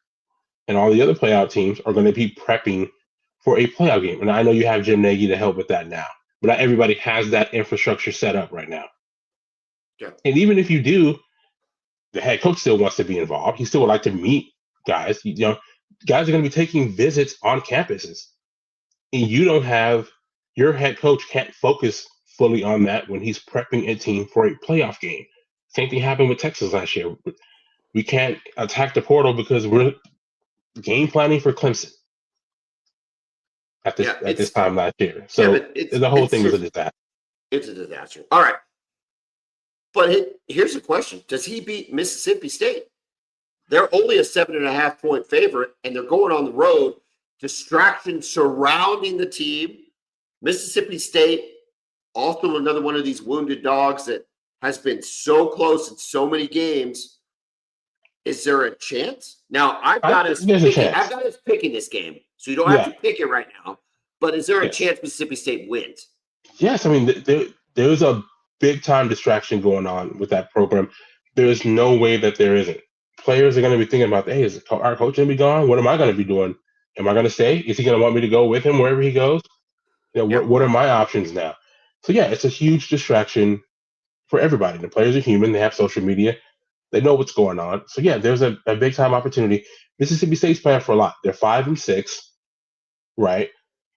and all the other playoff teams are going to be prepping for a playoff game. And I know you have Jim Nagy to help with that now, but not everybody has that infrastructure set up right now. Yeah. And even if you do, the head coach still wants to be involved. He still would like to meet guys. You know, guys are going to be taking visits on campuses. And you don't have, your head coach can't focus fully on that when he's prepping a team for a playoff game. Same thing happened with Texas last year. We can't attack the portal because we're game planning for Clemson. at Yeah, this time last year. So Kevin, the whole thing was a disaster. It's a disaster. All right. But here's the question. Does he beat Mississippi State? They're only a 7.5-point favorite, and they're going on the road. Distraction surrounding the team. Mississippi State, also another one of these wounded dogs that has been so close in so many games. Is there a chance? Now, There's a chance. I've got us picking this game, so you don't have to pick it right now. But is there a chance Mississippi State wins? Yes, I mean, there's a big-time distraction going on with that program. There's no way that there isn't. Players are going to be thinking about, hey, is our coach going to be gone? What am I going to be doing? Am I going to stay? Is he going to want me to go with him wherever he goes? What are my options now? So, yeah, it's a huge distraction for everybody. The players are human. They have social media. They know what's going on. So, yeah, there's a big-time opportunity. Mississippi State's playing for a lot. They're 5-6, right?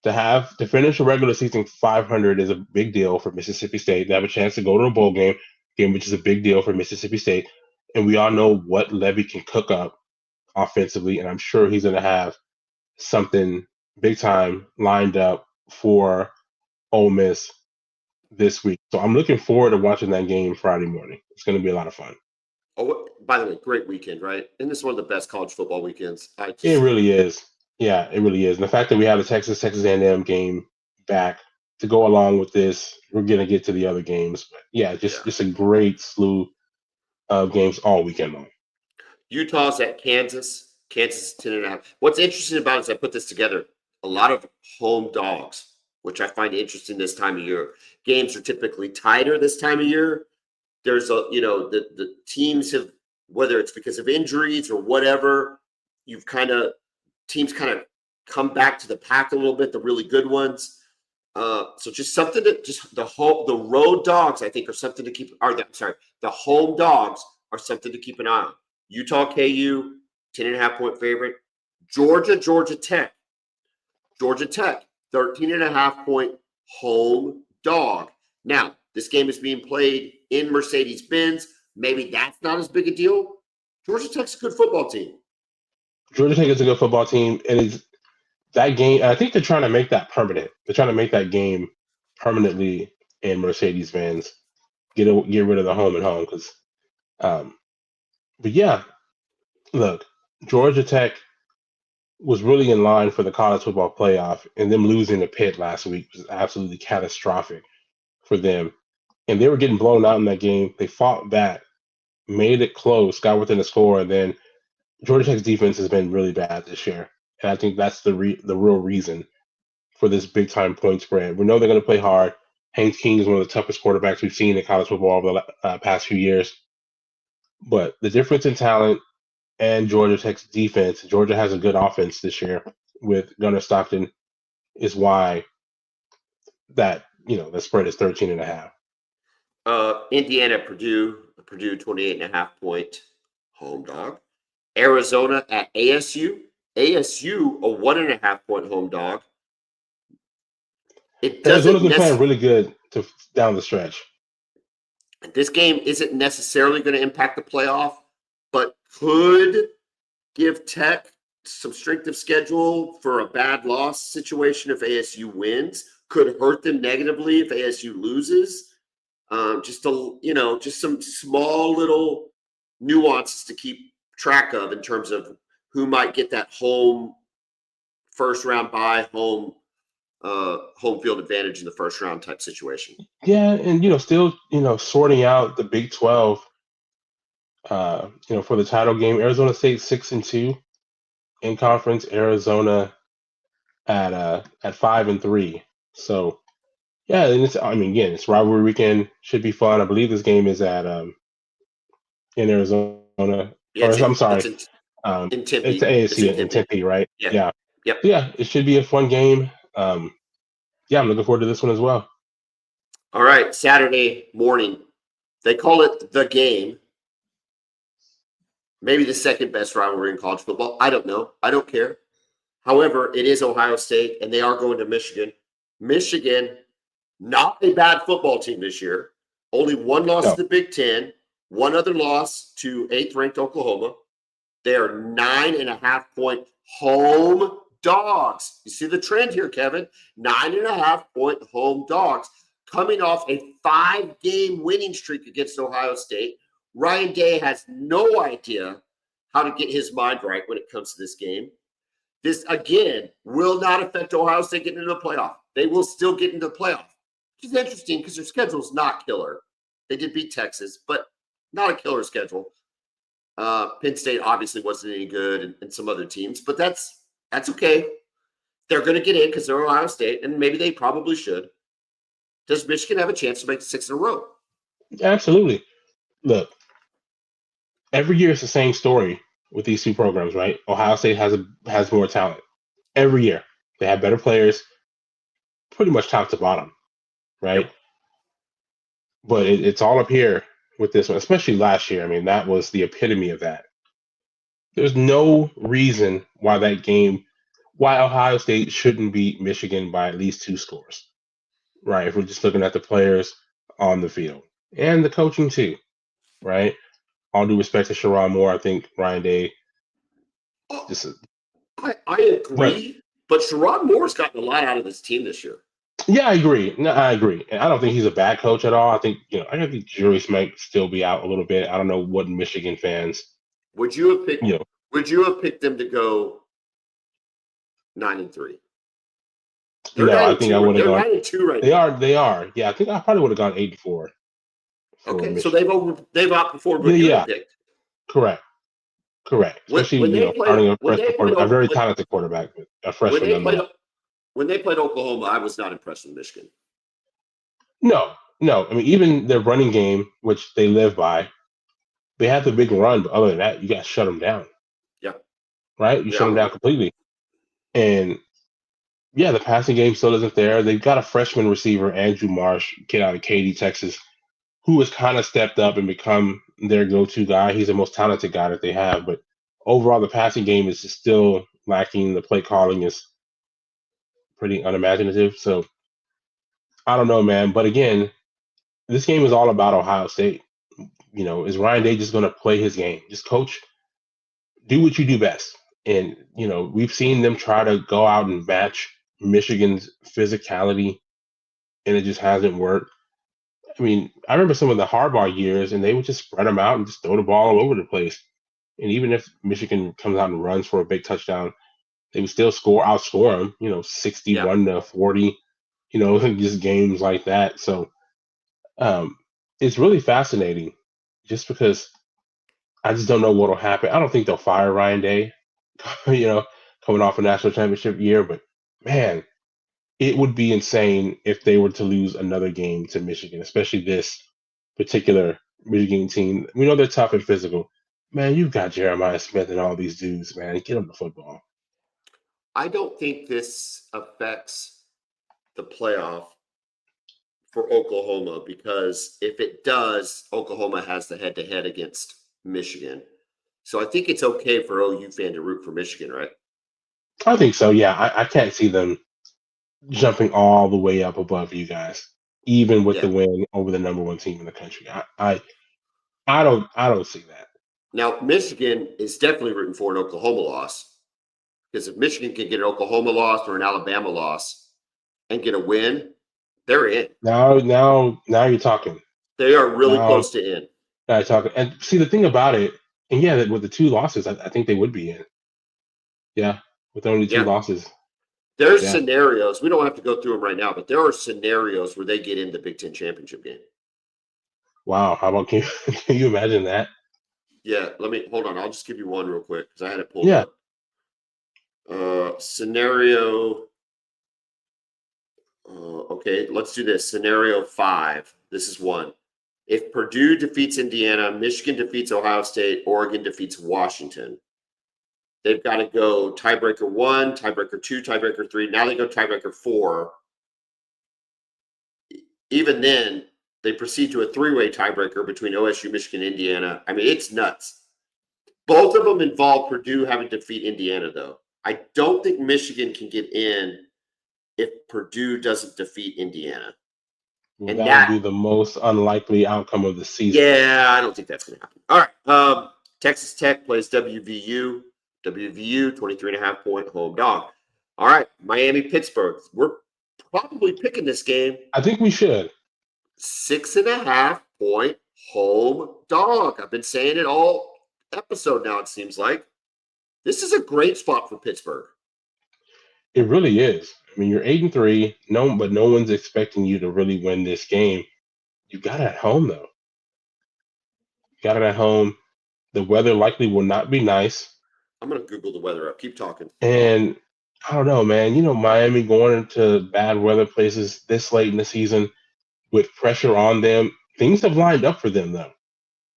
To finish a regular season 500 is a big deal for Mississippi State. They have a chance to go to a bowl game, which is a big deal for Mississippi State. And we all know what Levy can cook up offensively, and I'm sure he's going to have something big time lined up for Ole Miss this week. So I'm looking forward to watching that game Friday morning. It's going to be a lot of fun. Oh, by the way, great weekend, right? And this is one of the best college football weekends. It really is. Yeah, it really is. And the fact that we have the Texas A&M game back to go along with this, we're going to get to the other games. But yeah, just a great slew of games all weekend long. Utah's at Kansas. Kansas is 10.5. What's interesting about it is I put this together. A lot of home dogs, which I find interesting this time of year. Games are typically tighter this time of year. There's the teams have, whether it's because of injuries or whatever, teams kind of come back to the pack a little bit, the really good ones. So just something to the road dogs, I think, are something to keep. The home dogs are something to keep an eye on. Utah KU, 10.5-point favorite. Georgia Tech. Georgia Tech, 13.5-point home dog. Now, this game is being played in Mercedes-Benz. Maybe that's not as big a deal. Georgia Tech's a good football team. Georgia Tech is a good football team. It is that game. I think they're trying to make that permanent. They're trying to make that game permanently in Mercedes-Benz. Get rid of the home and home because. But yeah, look, Georgia Tech was really in line for the college football playoff, and them losing to Pitt last week was absolutely catastrophic for them. And they were getting blown out in that game. They fought back, made it close, got within the score, and then Georgia Tech's defense has been really bad this year. And I think that's the real reason for this big-time point spread. We know they're going to play hard. Haynes King is one of the toughest quarterbacks we've seen in college football over the past few years. But the difference in talent and Georgia Tech's defense, Georgia has a good offense this year with Gunnar Stockton, is why that, the spread is 13.5. Indiana, Purdue 28.5-point home dog. Arizona at ASU. ASU, a 1.5-point home dog. Arizona's been playing really good down the stretch. This game isn't necessarily going to impact the playoff, but could give Tech some strength of schedule for a bad loss situation if ASU wins. Could hurt them negatively if ASU loses. Just some small little nuances to keep track of in terms of who might get that home first round bye, home field advantage in the first round type situation. Yeah, and still sorting out the Big 12. For the title game, Arizona State 6-2 in conference. Arizona at 5-3. So yeah, and it's rivalry weekend. Should be fun. I believe this game is at in Arizona. Yeah, I'm sorry. In Tempe. It's ASU in Tempe, right? Yeah. Yep. Yeah, it should be a fun game. I'm looking forward to this one as well. All right, Saturday morning. They call it the game. Maybe the second best rivalry in college football. I don't know. I don't care. However, it is Ohio State, and they are going to Michigan. Michigan, not a bad football team this year. Only one loss to the Big Ten, one other loss to 8th-ranked Oklahoma. They are 9.5-point home dogs. You see the trend here, Kevin. 9.5-point home dogs coming off a 5-game winning streak against Ohio State. Ryan Day has no idea how to get his mind right when it comes to this game. This, again, will not affect Ohio State getting into the playoff. They will still get into the playoff, which is interesting because their schedule is not killer. They did beat Texas, but not a killer schedule. Penn State obviously wasn't any good and some other teams, but that's okay. They're going to get in because they're Ohio State, and maybe they probably should. Does Michigan have a chance to make 6 in a row? Absolutely. Look, every year it's the same story with these two programs, right? Ohio State has more talent. Every year. They have better players, pretty much top to bottom, right? Yep. But it's all up here with this one, especially last year. I mean, that was the epitome of that. There's no reason why Ohio State shouldn't beat Michigan by at least 2 scores, right? If we're just looking at the players on the field and the coaching too, right? All due respect to Sherrod Moore, I think Ryan Day just. I agree, but Sherrod Moore's gotten a lot out of this team this year. Yeah, I agree. No, I agree, and I don't think he's a bad coach at all. I think I think the jury might still be out a little bit. I don't know what Michigan fans. Would you have picked? Would you have picked them to go 9-3? No, I think I would have gone 9-2 right now. They are. Yeah, I think I probably would have gone 8-4. Okay, so they've outperformed what you picked. Correct. Especially starting a very talented quarterback, a freshman. When they played Oklahoma, I was not impressed with Michigan. No. I mean, even their running game, which they live by, they have the big run, but other than that, you got to shut them down. Yeah. Right? You shut them down completely. And, yeah, the passing game still isn't there. They've got a freshman receiver, Andrew Marsh, kid out of Katy, Texas, who has kind of stepped up and become their go-to guy. He's the most talented guy that they have. But overall, the passing game is still lacking. The play calling is pretty unimaginative. So I don't know, man. But again, this game is all about Ohio State. Is Ryan Day just going to play his game? Just coach, do what you do best. And, we've seen them try to go out and match Michigan's physicality, and it just hasn't worked. I mean, I remember some of the Harbaugh years, and they would just spread them out and just throw the ball all over the place. And even if Michigan comes out and runs for a big touchdown, they would still outscore them, 61-40, just games like that. So it's really fascinating just because I just don't know what will happen. I don't think they'll fire Ryan Day, coming off a national championship year. But, man, it would be insane if they were to lose another game to Michigan, especially this particular Michigan team. We know they're tough and physical. Man, you've got Jeremiah Smith and all these dudes, man. Get them the football. I don't think this affects the playoff for Oklahoma because if it does, Oklahoma has the head-to-head against Michigan. So I think it's okay for OU fan to root for Michigan, right? I think so, yeah. I can't see them jumping all the way up above you guys, even with the win over the number 1 team in the country. I don't see that. Now, Michigan is definitely rooting for an Oklahoma loss. Because if Michigan can get an Oklahoma loss or an Alabama loss and get a win, they're in. Now you're talking. They are really close to in. Now you're talking. And see, the thing about it, and yeah, with the 2 losses, I think they would be in. Yeah, with only 2 losses. There's scenarios. We don't have to go through them right now, but there are scenarios where they get in the Big Ten championship game. Wow. How about, can you imagine that? Yeah, hold on. I'll just give you one real quick because I had it pulled up. Scenario. Okay, let's do this. Scenario 5. This is one. If Purdue defeats Indiana, Michigan defeats Ohio State, Oregon defeats Washington. They've got to go tiebreaker 1, tiebreaker 2, tiebreaker 3. Now they go tiebreaker 4. Even then, they proceed to a 3-way tiebreaker between OSU, Michigan, Indiana. I mean, it's nuts. Both of them involve Purdue having to defeat Indiana, though. I don't think Michigan can get in if Purdue doesn't defeat Indiana. And that would be the most unlikely outcome of the season. Yeah, I don't think that's going to happen. All right. Texas Tech plays WVU. WVU, 23.5-point home dog. All right, Miami-Pittsburgh. We're probably picking this game. I think we should. 6.5-point home dog. I've been saying it all episode now, it seems like. This is a great spot for Pittsburgh. It really is. I mean, you're 8-3. But no one's expecting you to really win this game. You got it at home, though. Got it at home. The weather likely will not be nice. I'm going to Google the weather up. Keep talking. And I don't know, man. Miami going into bad weather places this late in the season with pressure on them. Things have lined up for them, though,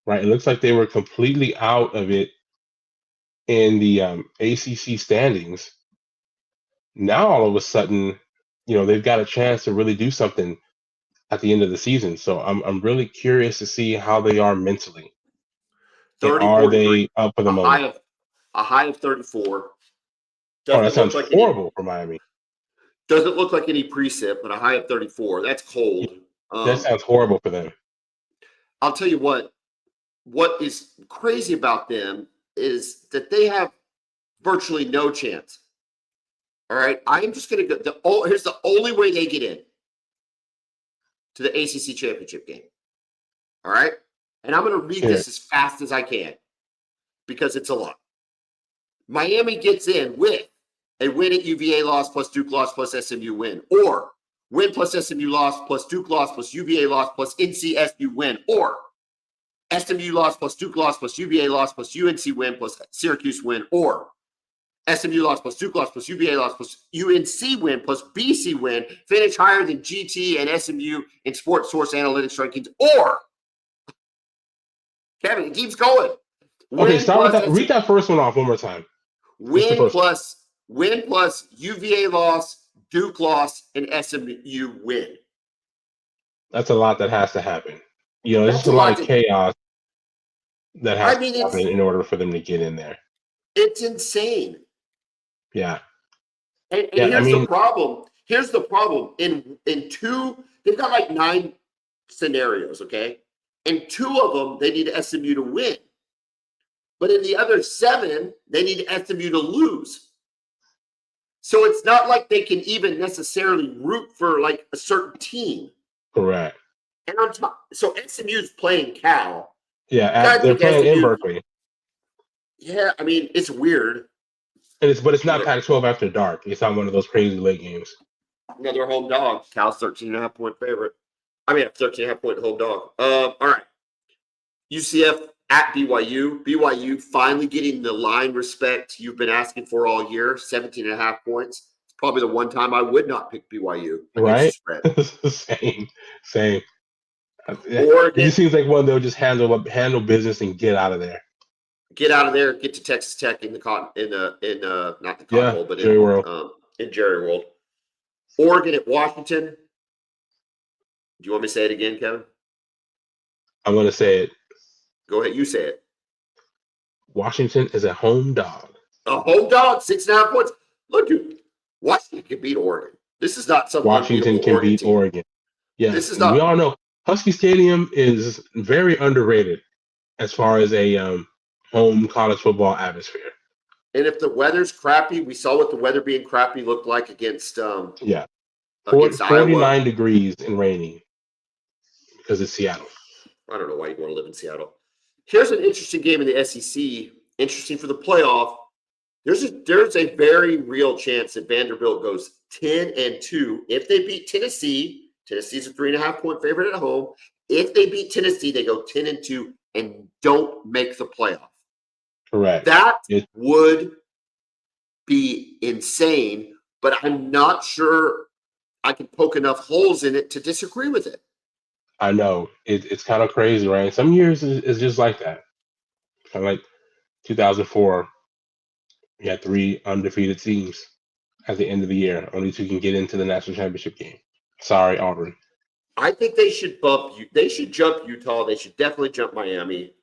right? It looks like they were completely out of it in the ACC standings. Now, all of a sudden, they've got a chance to really do something at the end of the season. So I'm really curious to see how they are mentally. And are they up for the moment? A high of 34. That sounds horrible for Miami. Doesn't look like any precip, but a high of 34. That's cold. That sounds horrible for them. I'll tell you what is crazy about them is that they have virtually no chance. All right. I'm just going to go. Here's the only way they get in to the ACC championship game. All right. And I'm going to read this as fast as I can because it's a lot. Miami gets in with a win at UVA loss plus Duke loss plus SMU win, or win plus SMU loss plus Duke loss plus UVA loss plus NCSU win, or SMU loss plus Duke loss plus UVA loss plus UNC win plus Syracuse win, or SMU loss plus Duke loss plus UVA loss plus UNC win plus BC win, finish higher than GT and SMU in Sports Source Analytics rankings, or Kevin, it keeps going. Okay, start with that. Read that first one off one more time. Win plus UVA loss, Duke loss, and SMU win. That's a lot that has to happen. There's just a lot of chaos that has to happen in order for them to get in there. It's insane. Yeah. And here's the problem. Here's the problem. In two, they've got like 9 scenarios, okay? In 2 of them, they need SMU to win. But in the other 7, they need SMU to lose. So it's not like they can even necessarily root for like a certain team. Correct. And on top, so SMU's playing Cal. Yeah, they're playing in Berkeley. Yeah, I mean, it's weird. But it's not Pac-12 after dark. It's not one of those crazy late games. No, they're home dog. Cal's 13.5-point favorite. 13.5-point home dog. All right. UCF at BYU. BYU finally getting the line respect you've been asking for all year. 17.5 points. It's probably the one time I would not pick BYU. Right? Same. Oregon, it seems like one they'll just handle business and get out of there. Get out of there. Get to Texas Tech in the not the Cotton Bowl, but Jerry World. In Jerry World. Oregon at Washington. Do you want me to say it again, Kevin? I'm going to say it. Go ahead. You say it. Washington is a home dog. A home dog, 6.5 points. Look, dude, Washington can beat Oregon. This is not some Washington can beat Oregon. Yeah, this is not. We all know Husky Stadium is very underrated as far as a home college football atmosphere. And if the weather's crappy, we saw what the weather being crappy looked like against 49 degrees and raining because it's Seattle. I don't know why you want to live in Seattle. Here's an interesting game in the SEC. Interesting for the playoff. There's a very real chance that Vanderbilt goes 10-2 if they beat Tennessee. Tennessee's a 3.5-point favorite at home. If they beat Tennessee, they go 10-2 and don't make the playoff. Correct. That would be insane, but I'm not sure I can poke enough holes in it to disagree with it. I know. It's kind of crazy, right? Some years is just like that. Kind of like 2004, we had 3 undefeated teams at the end of the year. Only 2 can get into the national championship game. Sorry, Auburn. I think they should bump you. They should jump Utah. They should definitely jump Miami.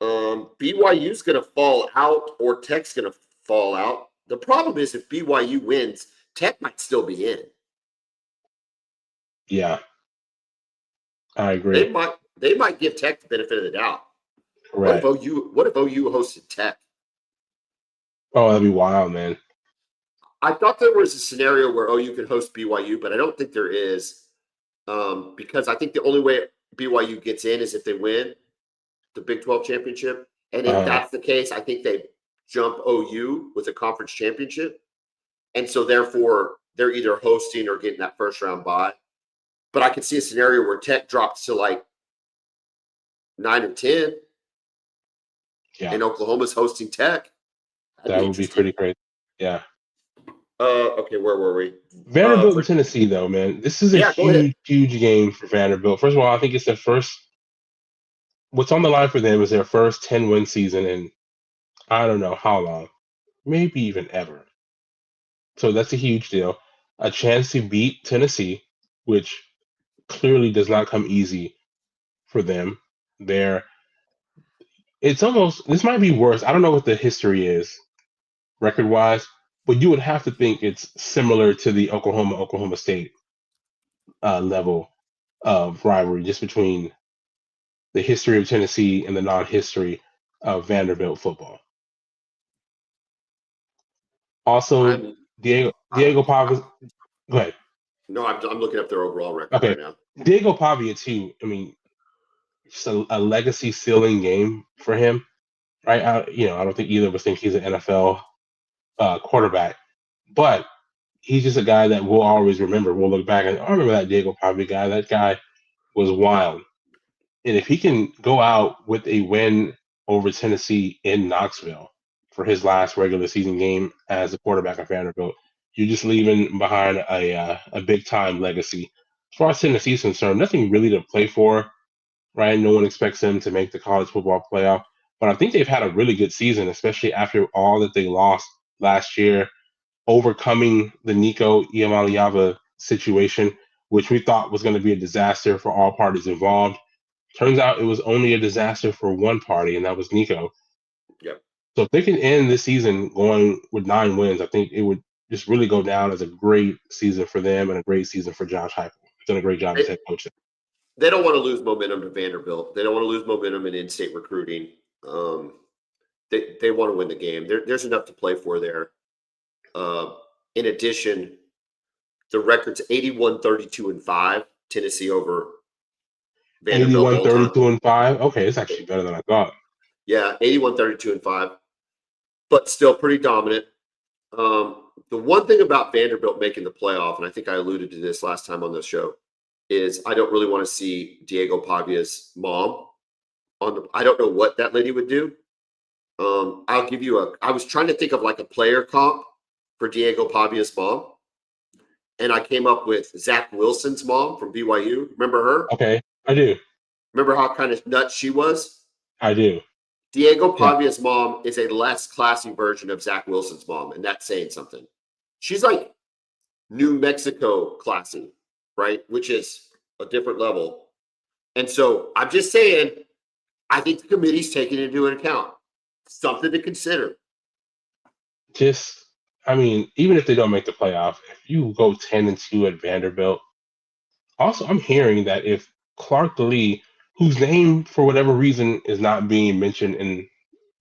BYU's going to fall out, or Tech's going to fall out. The problem is if BYU wins, Tech might still be in. Yeah, I agree. They might give Tech the benefit of the doubt. Right. What if OU hosted Tech? Oh, that'd be wild, man. I thought there was a scenario where OU could host BYU, but I don't think there is, because I think the only way BYU gets in is if they win the Big 12 championship. And if that's the case, I think they jump OU with a conference championship. And so therefore they're either hosting or getting that first round bye. But I could see a scenario where Tech drops to like 9 or 10. Yeah. And Oklahoma's hosting Tech. That would be pretty crazy. Yeah. Okay, where were we? Vanderbilt and Tennessee, though, man. This is a huge game for Vanderbilt. First of all, I think it's their first. What's on the line for them is their first 10-win season in I don't know how long, maybe even ever. So that's a huge deal. A chance to beat Tennessee, which clearly does not come easy for them. It's almost, this might be worse. I don't know what the history is record wise, but you would have to think it's similar to the Oklahoma State level of rivalry, just between the history of Tennessee and the non-history of Vanderbilt football. Also, Diego Pavia. Go ahead. No, I'm looking up their overall record right now. Diego Pavia too. I mean, just a legacy sealing game for him, right? I don't think either of us think he's an NFL quarterback, but he's just a guy that we'll always remember. We'll look back and I remember that Diego Pavia guy. That guy was wild. And if he can go out with a win over Tennessee in Knoxville for his last regular season game as a quarterback of Vanderbilt, you're just leaving behind a big time legacy. As far as Tennessee is concerned, nothing really to play for, right? No one expects them to make the college football playoff, but I think they've had a really good season, especially after all that they lost last year, overcoming the Nico Iamaleava situation, which we thought was going to be a disaster for all parties involved. Turns out it was only a disaster for one party, and that was Nico. Yeah. So if they can end this season going with 9 wins, I think it would just really go down as a great season for them and a great season for Josh Heupel. He's done a great job as head coach. They don't want to lose momentum to Vanderbilt. They don't want to lose momentum in in-state recruiting. They want to win the game. There's enough to play for there. In addition, the record's 81-32-5, Tennessee over Vanderbilt. 81-32-5. Okay, it's actually better than I thought. Yeah, 81-32-5, but still pretty dominant. The one thing about Vanderbilt making the playoff, and I think I alluded to this last time on the show, is I don't really want to see Diego Pavia's mom on the. I don't know what that lady would do. I'll give you I was trying to think of like a player comp for Diego Pavia's mom, and I came up with Zach Wilson's mom from BYU. Remember her? Okay, I do. Remember how kind of nuts she was? I do. Diego Pavia's mom is a less classy version of Zach Wilson's mom, and that's saying something. She's like New Mexico classy, right? Which is a different level. And so I'm just saying, I think the committee's taking it into account. Something to consider. Even if they don't make the playoff, if you go 10-2 at Vanderbilt, also I'm hearing that if Clark Lee, whose name for whatever reason is not being mentioned in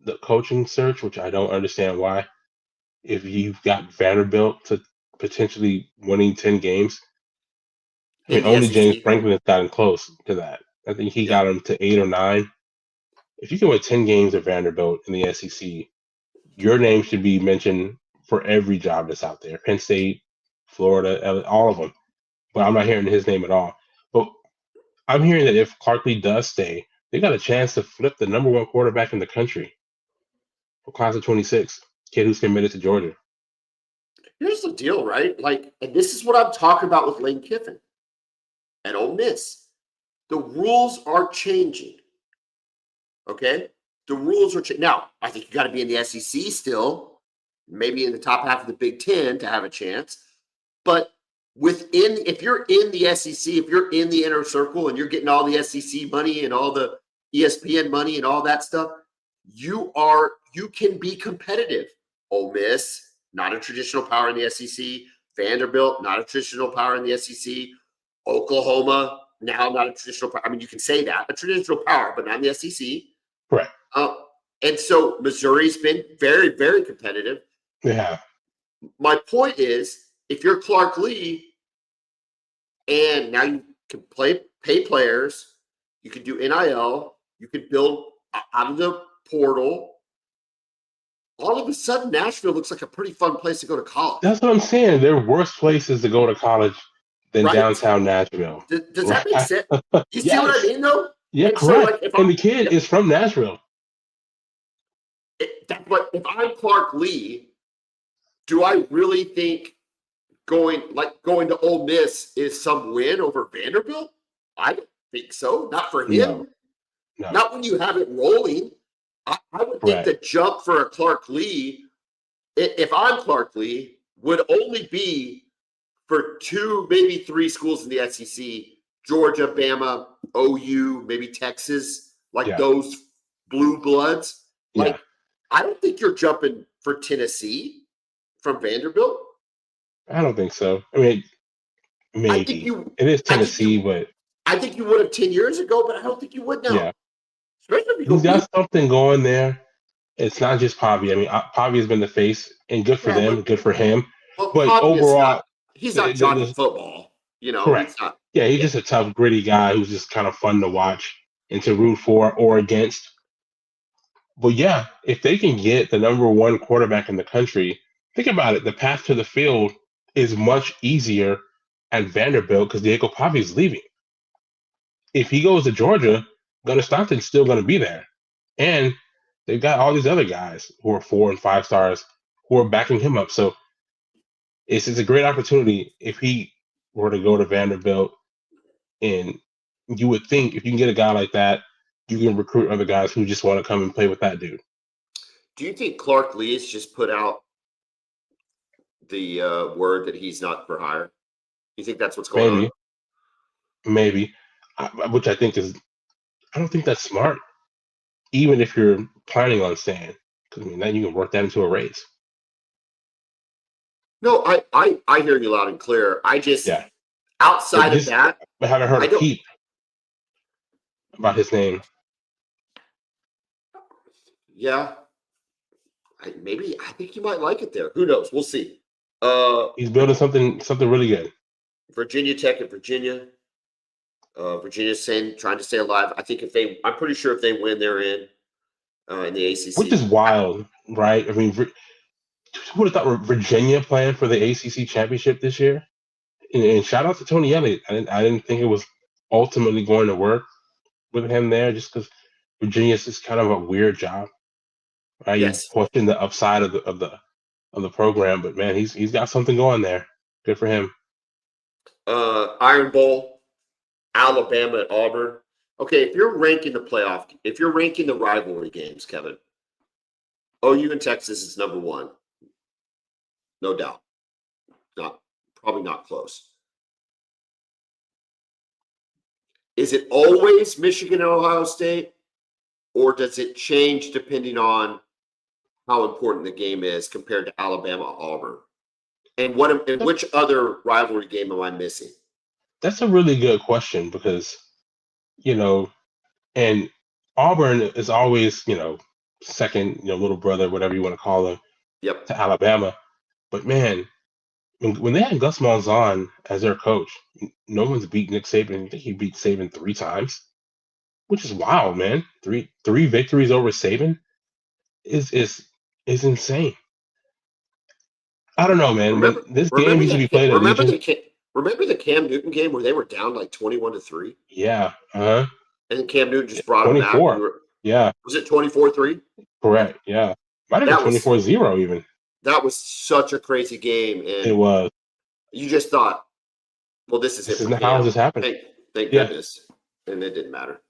the coaching search, which I don't understand why, if you've got Vanderbilt to potentially winning 10 games, only SEC. James Franklin has gotten close to that. I think he got him to 8 or 9. If you can win 10 games at Vanderbilt in the SEC, your name should be mentioned for every job that's out there. Penn State, Florida, all of them. But I'm not hearing his name at all. But I'm hearing that if Clark Lee does stay, they got a chance to flip the number 1 quarterback in the country for class of 26, kid who's committed to Georgia. Here's the deal, right? And this is what I'm talking about with Lane Kiffin and Ole Miss. The rules are changing. Okay? The rules are changing. Now, I think you got to be in the SEC still, maybe in the top half of the Big Ten to have a chance. But if you're in the SEC, if you're in the inner circle and you're getting all the SEC money and all the ESPN money and all that stuff, you can be competitive. Ole Miss, not a traditional power in the SEC. Vanderbilt, not a traditional power in the SEC. Oklahoma, now not a traditional power. You can say that, a traditional power, but not in the SEC. Correct. And so Missouri's been very, very competitive. Yeah. my point is, if you're Clark Lee, and now you can pay players, you can do NIL, you can build out of the portal. All of a sudden, Nashville looks like a pretty fun place to go to college. That's what I'm saying. There are worse places to go to college than Right? downtown Nashville. Does that make sense? You see what I Yes. mean, though? Yeah, And so, correct. like, if And the kid is from Nashville. But if I'm Clark Lee, do I really think going to Ole Miss is some win over Vanderbilt? I don't think so. Not for him. No. Not when you have it rolling. I would think the jump for a Clark Lee, if I'm Clark Lee, would only be for 2, maybe 3 schools in the SEC: Georgia, Bama, OU, maybe Texas, like those blue bloods. Like, I don't think you're jumping for Tennessee from Vanderbilt. I don't think so. I mean, maybe it is Tennessee, but I think you would have 10 years ago, but I don't think you would now. Yeah, especially he's got something going there. It's not just Pavi. I mean, Pavi has been the face, and good for them, good for him. But overall, he's not Johnny Football. You know, correct. He's not. Yeah, he's just a tough, gritty guy who's just kind of fun to watch and to root for or against. But yeah, if they can get the number 1 quarterback in the country, think about it. The path to the field is much easier at Vanderbilt because Diego Pavi is leaving. If he goes to Georgia, Gunnar Stockton's still going to be there. And they've got all these other guys who are 4 and 5 stars who are backing him up. So it's a great opportunity if he were to go to Vanderbilt. And you would think if you can get a guy like that, you can recruit other guys who just want to come and play with that dude. Do you think Clark Lee has just put out the word that he's not for hire? You think that's what's going on? Maybe. Which I think is, I don't think that's smart. Even if you're planning on staying, because I mean, then you can work that into a raise. No, I hear you loud and clear. I just outside of that, I haven't heard a peep about his name. Yeah, I think you might like it there. Who knows? We'll see. He's building something really good. Virginia Tech and Virginia. Virginia's trying to stay alive. I think I'm pretty sure if they win, they're in the ACC. Which is wild, right? I mean, who would have thought Virginia playing for the ACC championship this year? And shout out to Tony Elliott. I didn't think it was ultimately going to work with him there, just because Virginia's just kind of a weird job, right? Yes. You question the upside of the program, but man, he's got something going there. Good for him. Iron Bowl, Alabama at Auburn. Okay, if you're ranking the rivalry games, Kevin, OU and Texas is number 1. No doubt. Probably not close. Is it always Michigan and Ohio State, or does it change depending on how important the game is compared to Alabama Auburn? And which other rivalry game am I missing? That's a really good question because, and Auburn is always, second, little brother, whatever you want to call him, to Alabama. But man, when they had Gus Malzahn as their coach, no one's beat Nick Saban. I think he beat Saban 3 times, which is wild, man. Three victories over Saban is insane. I don't know, man. This game needs to be played at Allegiant. Remember the Cam Newton game where they were down like 21-3? Yeah. And then Cam Newton just brought them back. 24. Yeah. Was it 24-3? Correct. Yeah. Might have been 24-0 even. That was such a crazy game. And it was. You just thought, well, this is it. How does this happen? Thank goodness. And it didn't matter.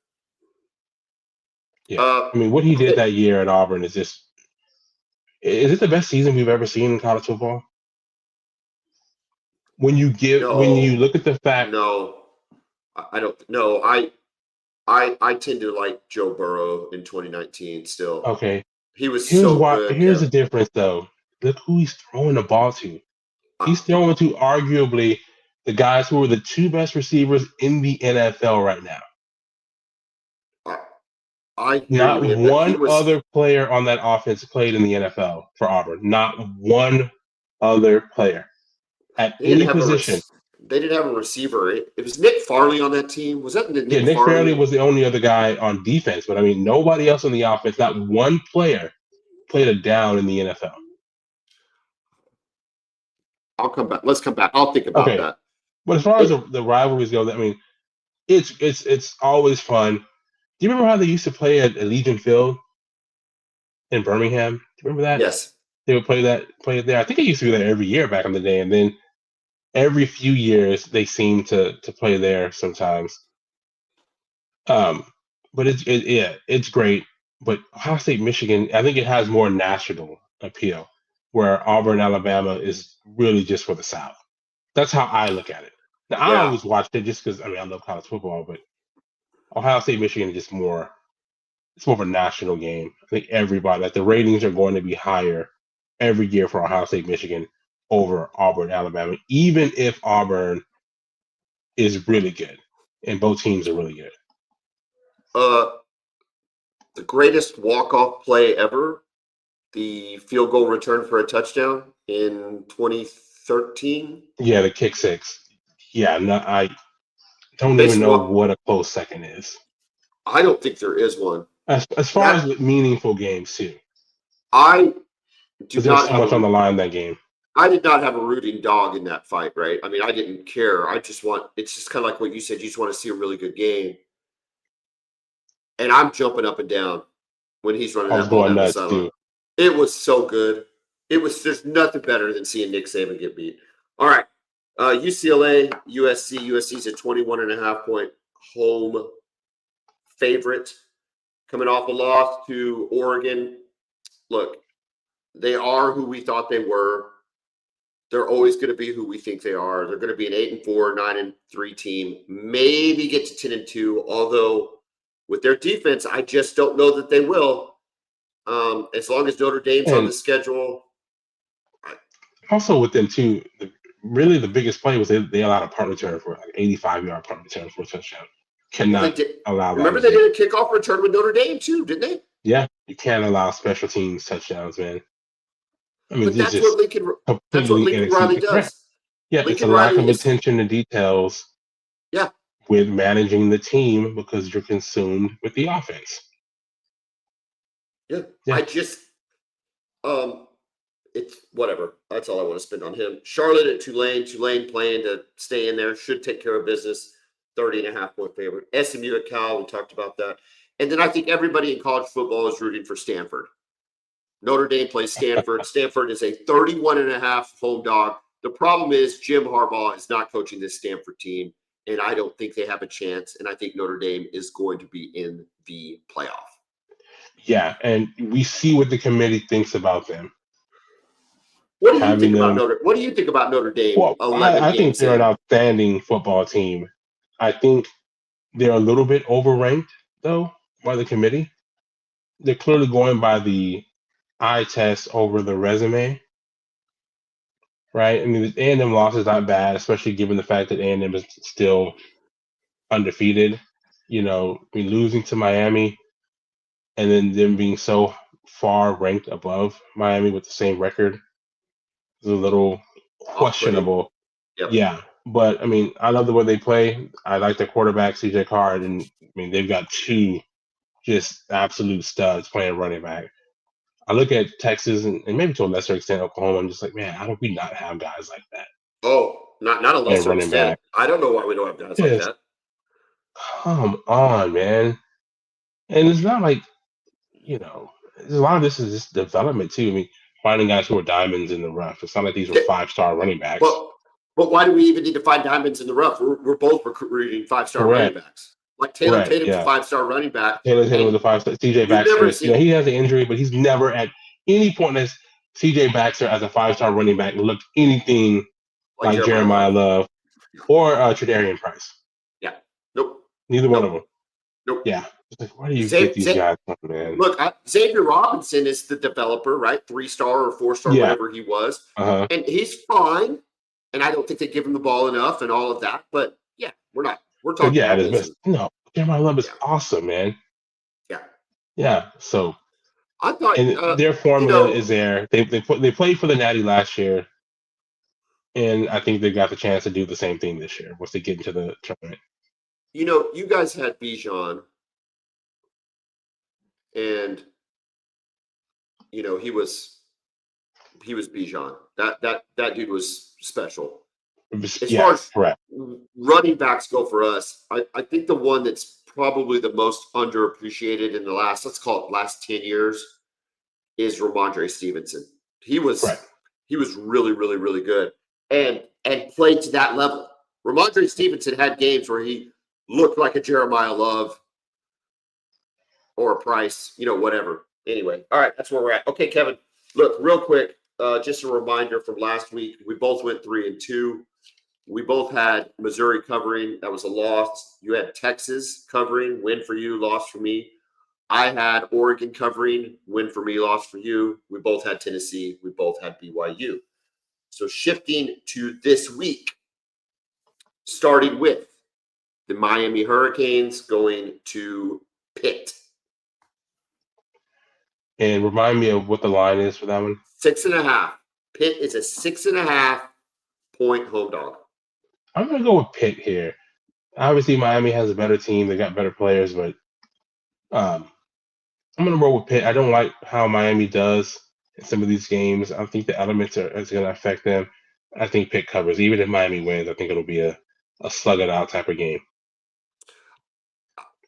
Yeah. I mean, what he did that year at Auburn is just. Is it the best season we've ever seen in college football? When you look at the fact. No, I don't. No, I tend to like Joe Burrow in 2019 still. Okay. He was good. Here's the difference, though. Look who he's throwing the ball to. He's throwing to arguably the guys who are the 2 best receivers in the NFL right now. Not one other player on that offense played in the NFL for Auburn. Not one other player at They didn't any have position. they didn't have a receiver. It was Nick Farley on that team. Was that Nick Yeah, Nick Farley? Fairley was the only other guy on defense, but I mean, nobody else on the offense, not one player played a down in the NFL. I'll come back. Let's come back. I'll think about Okay, that. but as far as the rivalries go, I mean, it's always fun. Do you remember how they used to play at Legion Field in Birmingham? Do you remember that? Yes. They would play it there. I think it used to be there every year back in the day, and then every few years they seem to play there sometimes. But it's great. But Ohio State, Michigan, I think it has more national appeal, where Auburn, Alabama is really just for the South. That's how I look at it. Now, I Yeah. always watched it just because I love college football, but Ohio State, Michigan is just more. It's more of a national game. I think everybody, like the ratings are going to be higher every year for Ohio State, Michigan over Auburn, Alabama, even if Auburn is really good and both teams are really good. The greatest walk-off play ever, the field goal return for a touchdown in 2013. Yeah, the kick six. Yeah, no, I don't Based even know on- what a close second is. I don't think there is one. As far as meaningful games too, I do because there's not so have much on the line that game. I did not have a rooting dog in that fight, right? I mean, I didn't care. It's just kind of like what you said. You just want to see a really good game. And I'm jumping up and down when he's running I was that ball going down the nuts sideline. too. It was so good. There's nothing better than seeing Nick Saban get beat. All right. UCLA, USC. USC's a 21.5-point home favorite coming off a loss to Oregon. Look, they are who we thought they were. They're always going to be who we think they are. They're going to be an 8-4, 9-3 team. Maybe get to 10-2. Although with their defense, I just don't know that they will. As long as Notre Dame's on the schedule. Also with them too, really the biggest play was they allowed a punt return for like 85-yard punt return for a touchdown. Cannot allow that. Remember they did a kickoff return with Notre Dame too, didn't they? Yeah, you can't allow special teams touchdowns, man. I mean, but that's what Lincoln Riley does. Yeah, it's a lack of attention to details. Yeah. With managing the team because you're consumed with the offense. Yeah. I just it's whatever. That's all I want to spend on him. Charlotte at Tulane. Tulane playing to stay in there. Should take care of business. 30.5-point favorite. SMU at Cal. We talked about that. And then I think everybody in college football is rooting for Stanford. Notre Dame plays Stanford. Stanford is a 31.5 home dog. The problem is Jim Harbaugh is not coaching this Stanford team, and I don't think they have a chance. And I think Notre Dame is going to be in the playoff. Yeah, and we see what the committee thinks about them. What do you think about Notre Dame? Well, I think they're an outstanding football team. I think they're a little bit overranked, though, by the committee. They're clearly going by the eye test over the resume, right? I mean, the A&M loss is not bad, especially given the fact that A&M is still undefeated. Losing to Miami and then them being so far ranked above Miami with the same record is a little questionable. Yep. Yeah, but I mean, I love the way they play. I like their quarterback, CJ Card, and I mean, they've got two just absolute studs playing running back. I look at Texas and maybe to a lesser extent Oklahoma. I'm just like, man, how do we not have guys like that? Oh, not a lesser extent. Back. I don't know why we don't have guys like that. Come on, man. And it's not like, a lot of this is just development too. I mean, finding guys who are diamonds in the rough. It's not like these were 5-star running backs. But why do we even need to find diamonds in the rough? We're both recruiting 5-star running backs. Like Taylor Tatum's a 5-star running back. Taylor Tatum was a 5-star. CJ Baxter, he has an injury, but he's never at any point as CJ Baxter as a 5-star running back looked anything like Jeremiah Love or Tre'Davious Price. Yeah. Nope. Neither one of them. Nope. Yeah. It's like, where do you get these guys from, man? Look, Xavier Robinson is the developer, right? 3-star or 4-star, whatever he was. Uh-huh. And he's fine. And I don't think they give him the ball enough and all of that. But yeah, we're talking about this. No, Jeremiah Love is awesome, man. Yeah. Yeah. So I thought their formula is there. They played for the Natty last year. And I think they got the chance to do the same thing this year once they get into the tournament. You guys had Bijan, and he was Bijan. That dude was special. As far as correct. running backs go for us, I think the one that's probably the most underappreciated in the last 10 years is Ramondre Stevenson. He was really, really, really good and played to that level. Ramondre Stevenson had games where he looked like a Jeremiah Love or a Price, whatever. Anyway, all right, that's where we're at. Okay, Kevin, look, real quick, just a reminder from last week, we both went 3-2. We both had Missouri covering. That was a loss. You had Texas covering, win for you, loss for me. I had Oregon covering, win for me, loss for you. We both had Tennessee. We both had BYU. So shifting to this week, starting with the Miami Hurricanes going to Pitt. And remind me of what the line is for that one. 6.5. Pitt is a 6.5 point home dog. I'm going to go with Pitt here. Obviously, Miami has a better team. They got better players, but I'm going to roll with Pitt. I don't like how Miami does in some of these games. I think the elements are going to affect them. I think Pitt covers. Even if Miami wins, I think it'll be a slug it out type of game.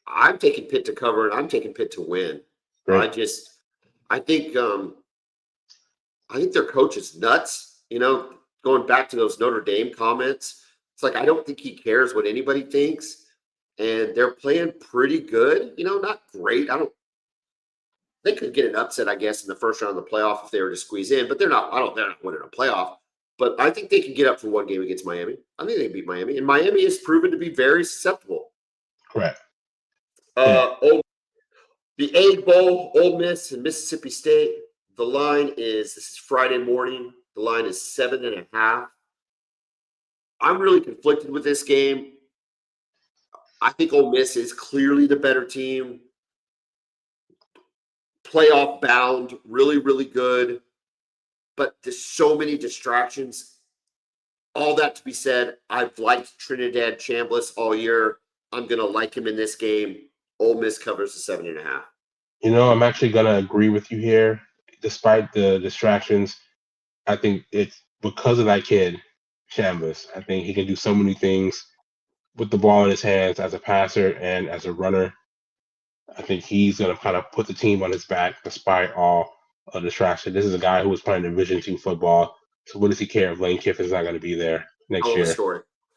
I'm taking Pitt to cover, and I'm taking Pitt to win. Great. I think their coach is nuts. Going back to those Notre Dame comments, it's like I don't think he cares what anybody thinks, and they're playing pretty good. Not great. They could get an upset, I guess, in the first round of the playoff if they were to squeeze in, but they're not. They're not winning a playoff. But I think they can get up for one game against Miami. I think they can beat Miami, and Miami is proven to be very susceptible. Correct. The Egg Bowl, Ole Miss and Mississippi State. The line this is Friday morning. The line is 7.5. I'm really conflicted with this game. I think Ole Miss is clearly the better team. Playoff bound, really, really good. But there's so many distractions. All that to be said, I've liked Trinidad Chambliss all year. I'm going to like him in this game. Ole Miss covers the 7.5. I'm actually going to agree with you here. Despite the distractions, I think it's because of that kid, Chambliss. I think he can do so many things with the ball in his hands as a passer and as a runner. I think he's going to kind of put the team on his back despite all distraction. This is a guy who was playing Division II football. So what does he care if Lane Kiffin's not going to be there next year?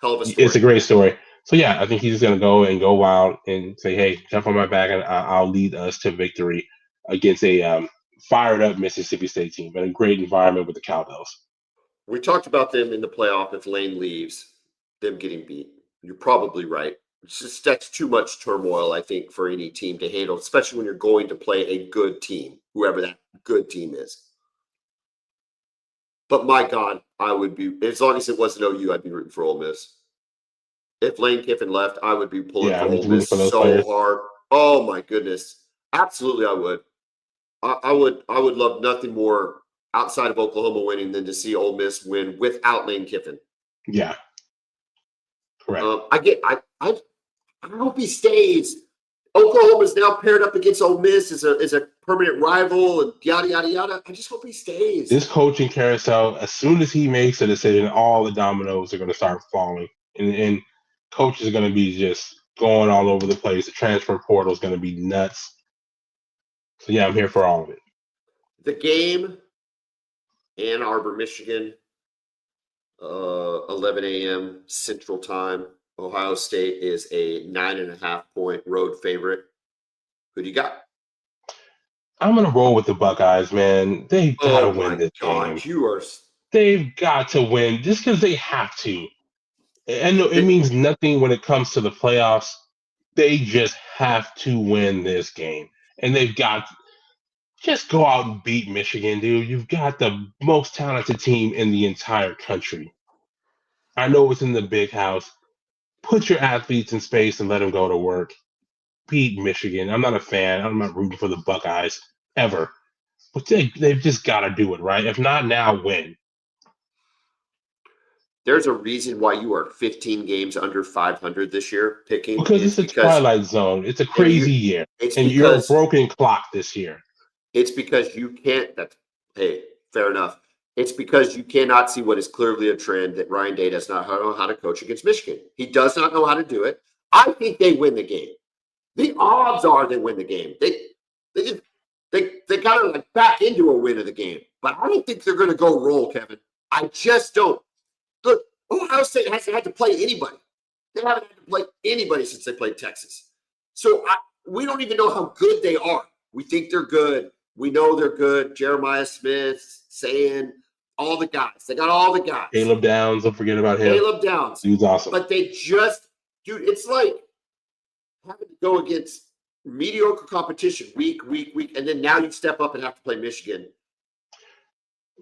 Hell of a story. It's a great story. So, yeah, I think he's just going to go wild and say, hey, jump on my back and I'll lead us to victory against a fired up Mississippi State team and a great environment with the Cowbells. We talked about them in the playoff. If Lane leaves, them getting beat. You're probably right. That's too much turmoil, I think, for any team to handle, especially when you're going to play a good team, whoever that good team is. But my God, I would be, as long as it wasn't OU, I'd be rooting for Ole Miss. If Lane Kiffin left, I would be pulling for Ole Miss so hard. Oh my goodness. Absolutely, I would. I would love nothing more outside of Oklahoma winning than to see Ole Miss win without Lane Kiffin. Yeah. Correct. I hope he stays. Oklahoma's now paired up against Ole Miss as a permanent rival and yada, yada, yada. I just hope he stays. This coaching carousel, as soon as he makes a decision, all the dominoes are going to start falling. And coaches are going to be just going all over the place. The transfer portal is going to be nuts. So, yeah, I'm here for all of it. The game, Ann Arbor, Michigan, 11 a.m. Central Time. Ohio State is a 9.5 point road favorite. Who do you got? I'm going to roll with the Buckeyes, man. They've got to win this game. They've got to win just because they have to. And it means nothing when it comes to the playoffs. They just have to win this game. And they've got just go out and beat Michigan, dude. You've got the most talented team in the entire country. I know it's in the big house. Put your athletes in space and let them go to work. Beat Michigan. I'm not a fan. I'm not rooting for the Buckeyes ever. But they've just got to do it, right? If not now, when? There's a reason why you are 15 games under 500 this year picking. Because it's a twilight zone. It's a crazy year. And you're a broken clock this year. It's because you can't. Hey, fair enough. It's because you cannot see what is clearly a trend that Ryan Day does not know how to coach against Michigan. He does not know how to do it. I think they win the game. The odds are they win the game. They got to like back into a win of the game. But I don't think they're going to go roll, Kevin. I just don't. Look, Ohio State hasn't had to play anybody. They haven't had to play anybody since they played Texas. So we don't even know how good they are. We think they're good. We know they're good. Jeremiah Smith, Sayin, all the guys. They got all the guys. Caleb Downs, don't forget about him. Caleb Downs. He's awesome. But they just, dude, it's like having to go against mediocre competition week, and then now you step up and have to play Michigan.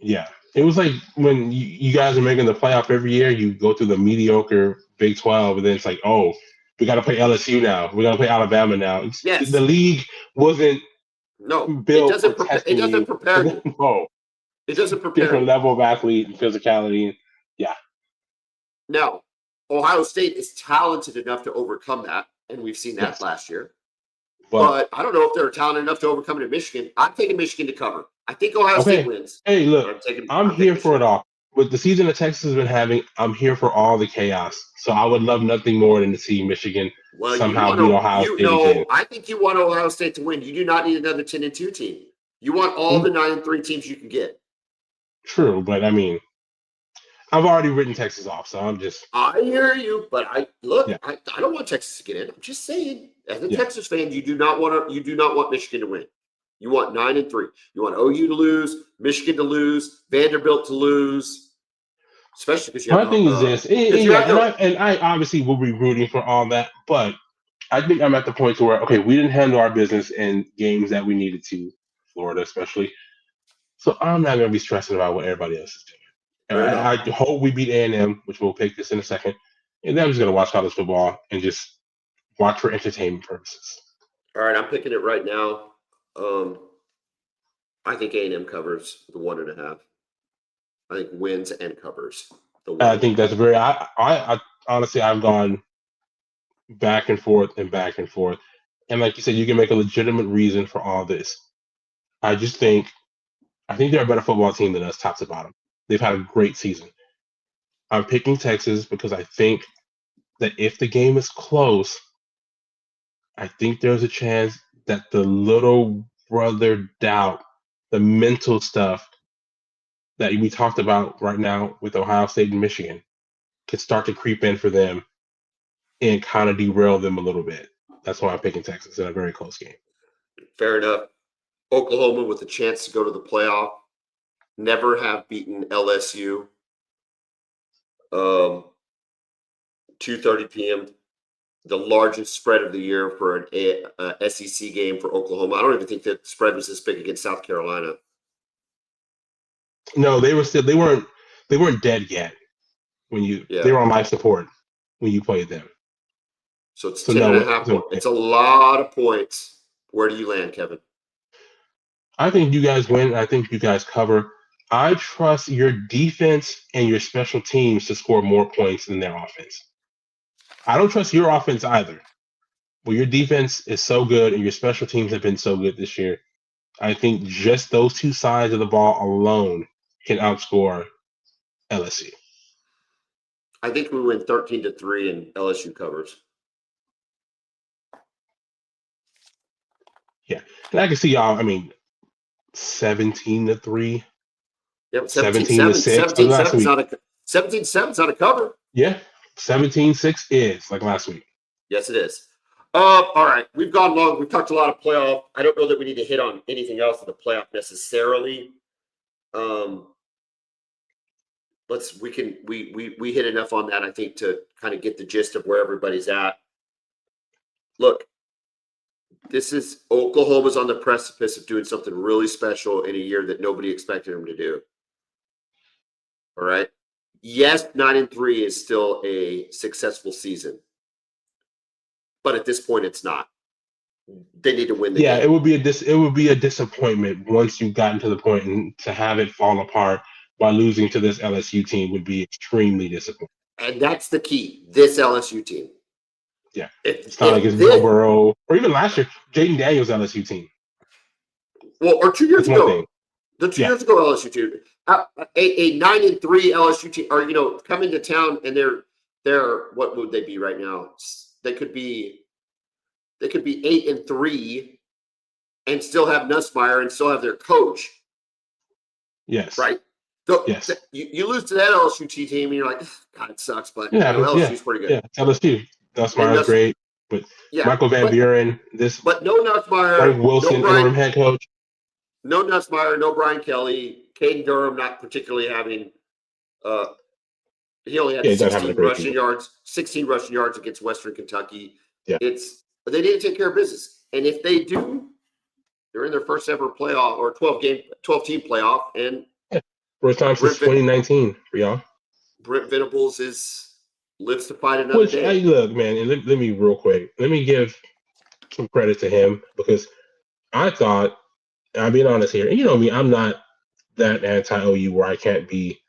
Yeah. It was like when you guys are making the playoff every year, you go through the mediocre Big 12, and then it's like, oh, we got to play LSU now. We got to play Alabama now. Yes. The league wasn't built. It doesn't prepare you. No. It doesn't prepare different you. level of athlete and physicality. Yeah. Now, Ohio State is talented enough to overcome that, and we've seen that last year. But I don't know if they're talented enough to overcome it at Michigan. I'm taking Michigan to cover. I think Ohio State wins. Hey, look, I'm here for it all. With the season that Texas has been having, I'm here for all the chaos. So I would love nothing more than to see Michigan somehow beat Ohio State again. I think you want Ohio State to win. You do not need another 10-2 team. You want all the 9-3 teams you can get. True, but I mean, I've already written Texas off, so I'm just. I hear you, but I don't want Texas to get in. I'm just saying, as a Texas fan, you do not want Michigan to win. You want 9-3. You want OU to lose, Michigan to lose, Vanderbilt to lose, especially because you have. My thing is this, and I obviously will be rooting for all that, but I think I'm at the point to where we didn't handle our business in games that we needed to, Florida especially. So I'm not going to be stressing about what everybody else is doing. I hope we beat A&M, which we'll pick this in a second, and then I'm just going to watch college football and just watch for entertainment purposes. All right, I'm picking it right now. I think A&M covers the 1.5. I think wins and covers the 1. I think that's very. I honestly, I've gone back and forth, and like you said, you can make a legitimate reason for all this. I think they're a better football team than us, top to bottom. They've had a great season. I'm picking Texas because I think that if the game is close, I think there's a chance that the little brother doubt, the mental stuff that we talked about right now with Ohio State and Michigan, could start to creep in for them and kind of derail them a little bit. That's why I'm picking Texas in a very close game. Fair enough. Oklahoma with a chance to go to the playoff. Never have beaten LSU. 2:30 p.m. The largest spread of the year for an SEC game for Oklahoma. I don't even think the spread was this big against South Carolina. No, they weren't dead yet when they were on life support when you played them. So it's 10.5 points. It's a lot of points. Where do you land, Kevin? I think you guys win. I think you guys cover. I trust your defense and your special teams to score more points than their offense. I don't trust your offense either. But your defense is so good and your special teams have been so good this year. I think just those two sides of the ball alone can outscore LSU. I think we win 13-3 and LSU covers. Yeah. And I can see y'all, 17-3. Yep, 17-7. 17-7's not a cover. Yeah. 17-6 is like last week. Yes, it is. All right. We've gone long. We've talked a lot of playoff. I don't know that we need to hit on anything else in the playoff necessarily. We hit enough on that, I think, to kind of get the gist of where everybody's at. Look, Oklahoma's on the precipice of doing something really special in a year that nobody expected them to do. All right. Yes, 9-3 is still a successful season, but at this point, it's not. They need to win the game. It would be a disappointment once you've gotten to the point and to have it fall apart by losing to this LSU team would be extremely disappointing. And that's the key. This LSU team. Yeah. If It's not like it's Joe Burrow or even last year, Jaden Daniels LSU team. Well, or 2 years That's one ago. thing. The 2 years ago LSU team. A 9-3 LSU team, or come into town and they're what would they be right now? They could be 8-3 and still have Nussmeier and still have their coach. Yes. Right. So yes. You lose to that LSU team and you're like, God, it sucks, but LSU's pretty good. Yeah, LSU. Nussmeier's great, but Michael Van Buren, but no Nussmeier, Frank Wilson, interim head coach. No Nussmeier, no Brian Kelly, Caden Durham not particularly having. He only had 16 rushing yards against Western Kentucky. Yeah. They didn't take care of business, and if they do, they're in their first ever playoff or 12-team playoff, and first time since 2019 for y'all. Brent Venables lives to fight another day. Hey, look, man, and let me real quick. Let me give some credit to him because I thought, and I'm being honest here, and you know me, I'm not that anti-OU where I can't be.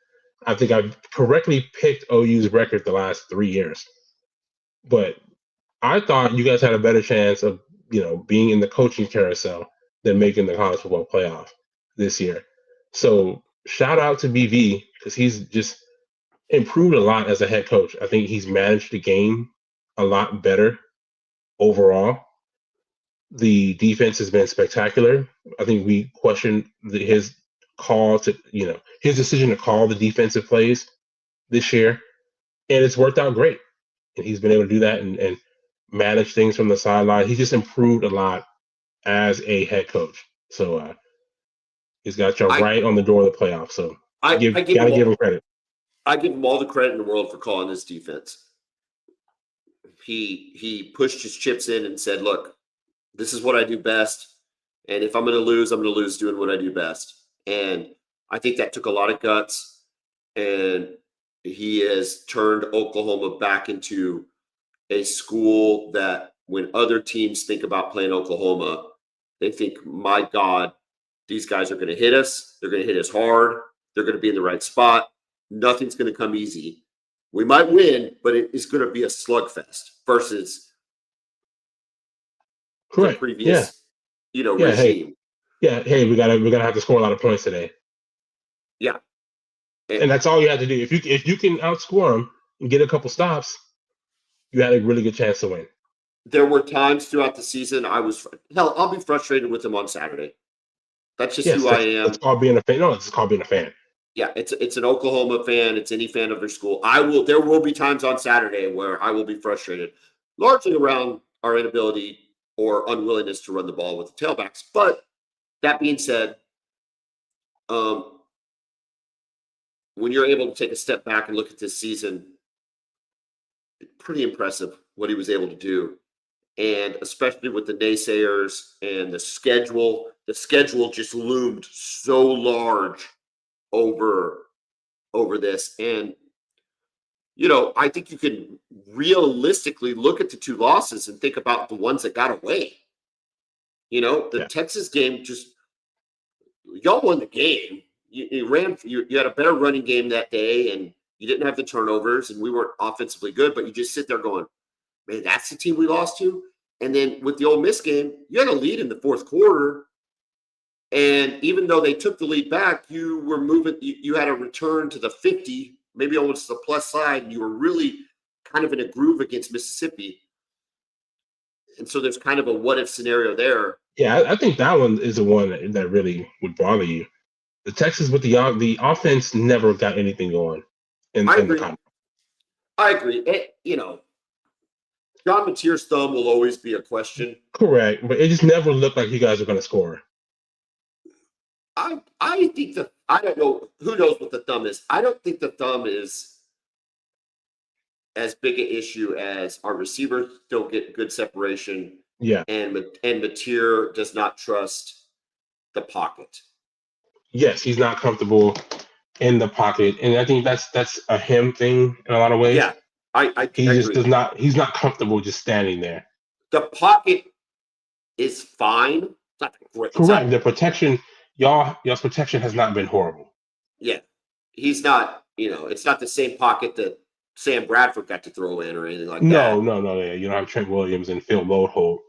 I think I've correctly picked OU's record the last 3 years. But I thought you guys had a better chance of, being in the coaching carousel than making the college football playoff this year. So shout out to BV because he's just improved a lot as a head coach. I think he's managed the game a lot better overall. The defense has been spectacular. I think we questioned his call to, his decision to call the defensive plays this year, and it's worked out great. And he's been able to do that and manage things from the sideline. He's just improved a lot as a head coach. So he's got you right on the door of the playoffs. So gotta give him credit. I give him all the credit in the world for calling this defense. He pushed his chips in and said, look, this is what I do best. And if I'm going to lose, I'm going to lose doing what I do best. And I think that took a lot of guts. And he has turned Oklahoma back into a school that when other teams think about playing Oklahoma, they think, my God, these guys are going to hit us. They're going to hit us hard. They're going to be in the right spot. Nothing's going to come easy. We might win, but it is going to be a slugfest versus the previous, regime. Hey, we're gonna have to score a lot of points today. Yeah, and that's all you have to do. If you can outscore them and get a couple stops, you had a really good chance to win. There were times throughout the season I'll be frustrated with them on Saturday. That's just who I am. It's called being a fan. No, it's called being a fan. Yeah, it's an Oklahoma fan. It's any fan of their school. There will be times on Saturday where I will be frustrated, largely around our inability or unwillingness to run the ball with the tailbacks. But that being said, when you're able to take a step back and look at this season, pretty impressive what he was able to do. And especially with the naysayers and the schedule just loomed so large over this. And, I think you can realistically look at the two losses and think about the ones that got away. Texas game, y'all won the game. You had a better running game that day, and you didn't have the turnovers, and we weren't offensively good, but you just sit there going, man, that's the team we lost to. And then with the Ole Miss game, you had a lead in the fourth quarter. And even though they took the lead back, you were moving, you had a return to the 50, maybe almost the plus side, and you were really kind of in a groove against Mississippi. And so there's kind of a what-if scenario there. Yeah, I think that one is the one that really would bother you. The Texas with the offense never got anything going. I agree. John Mateer's thumb will always be a question. Correct, but it just never looked like you guys were going to score. I think I don't know. Who knows what the thumb is? I don't think the thumb is as big an issue as our receivers don't get good separation. Yeah. And Mateer does not trust the pocket. Yes, he's not comfortable in the pocket. And I think that's a him thing in a lot of ways. Yeah. He just he's not comfortable just standing there. The pocket is fine. It's not great. Correct. The protection, y'all's protection has not been horrible. Yeah. he's not, it's not the same pocket that Sam Bradford got to throw in or anything like that. No. Yeah, you don't have Trent Williams and Phil Loadholt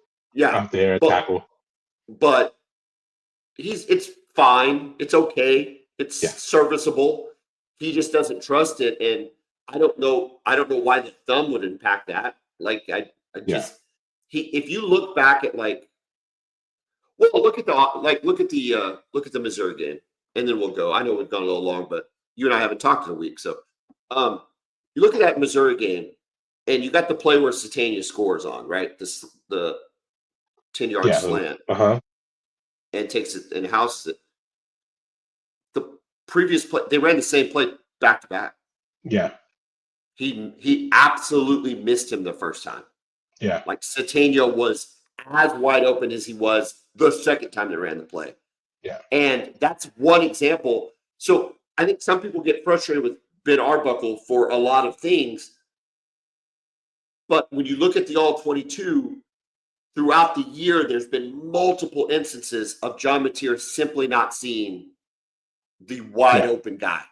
out there tackle. But it's fine. It's okay. It's serviceable. He just doesn't trust it, and I don't know why the thumb would impact that. Like if you look back at look at the Missouri game, and then we'll go. I know we've gone a little long, but you and I haven't talked in a week, so you look at that Missouri game, and you got the play where Satania scores on, right? The 10-yard slant, and takes it and houses it. The previous play, they ran the same play back to back. Yeah. He absolutely missed him the first time. Yeah. Like Satania was as wide open as he was the second time they ran the play. Yeah. And that's one example. So I think some people get frustrated with Ben Arbuckle for a lot of things. But when you look at the All-22, throughout the year, there's been multiple instances of John Mateer simply not seeing the wide open guy.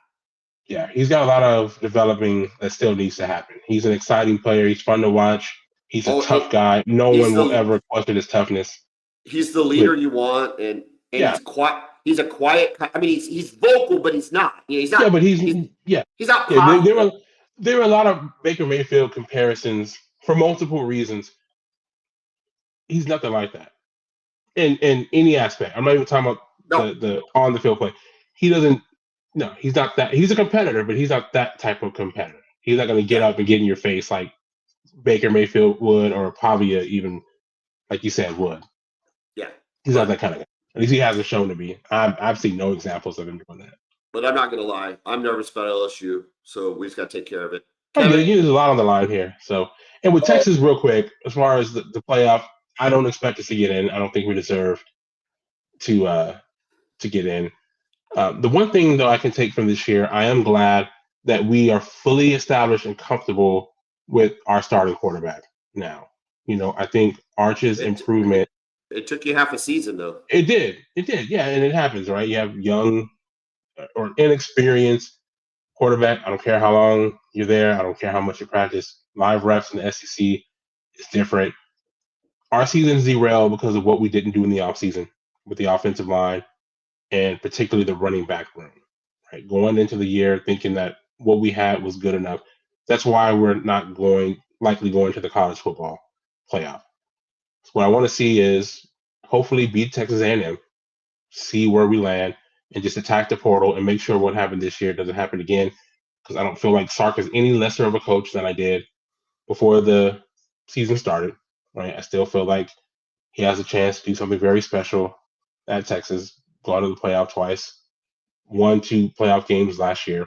Yeah, he's got a lot of developing that still needs to happen. He's an exciting player. He's fun to watch. He's a tough guy. No one will ever question his toughness. He's the leader you want, and he's quiet. He's a quiet. I mean, he's vocal, but he's not. He's not. Yeah, but he's not. There were a lot of Baker Mayfield comparisons for multiple reasons. He's nothing like that in any aspect. I'm not even talking about the on the field play. He doesn't. No, he's not that. He's a competitor, but he's not that type of competitor. He's not going to get up and get in your face like Baker Mayfield would, or Pavia even, like you said, would. Yeah, he's not that kind of guy. At least he hasn't shown to be. I've seen no examples of him doing that. But I'm not going to lie. I'm nervous about LSU, so we just got to take care of it. There's a lot on the line here. So, and with Texas, real quick, as far as the playoff, I don't expect us to get in. I don't think we deserve to get in. The one thing, though, I can take from this year, I am glad that we are fully established and comfortable with our starting quarterback now. I think Arch's improvement. It took you half a season, though. It did. Yeah, and it happens, right? You have young or inexperienced quarterback. I don't care how long you're there. I don't care how much you practice. Live reps in the SEC is different. Our season's derailed because of what we didn't do in the offseason with the offensive line, and particularly the running back room, right? Going into the year thinking that what we had was good enough. That's why we're not likely going to the college football playoff. So what I want to see is hopefully beat Texas A&M, see where we land, and just attack the portal and make sure what happened this year doesn't happen again. Because I don't feel like Sark is any lesser of a coach than I did before the season started, right? I still feel like he has a chance to do something very special at Texas, gone to the playoff twice, won 2 playoff games last year.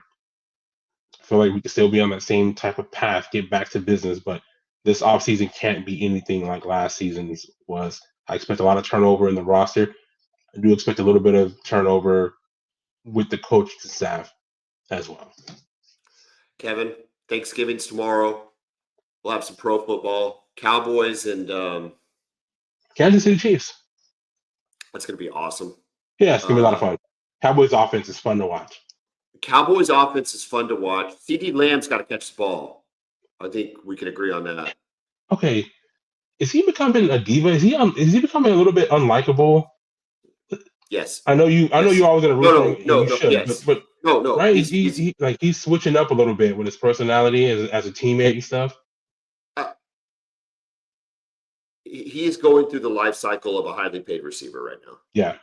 I feel like we can still be on that same type of path, get back to business, but this offseason can't be anything like last season's was. I expect a lot of turnover in the roster. I do expect a little bit of turnover with the coaching staff as well. Kevin, Thanksgiving's tomorrow. We'll have some pro football. Cowboys and Kansas City Chiefs. That's going to be awesome. Yeah, it's going to be a lot of fun. Cowboys offense is fun to watch. Cowboys offense is fun to watch. CD Lamb's got to catch the ball. I think we can agree on that. Okay. Is he becoming a diva? Is he becoming a little bit unlikable? Yes. I know you always going to root for him. Yes. But no. Right? He's switching up a little bit with his personality as a teammate and stuff. He is going through the life cycle of a highly paid receiver right now. Yeah.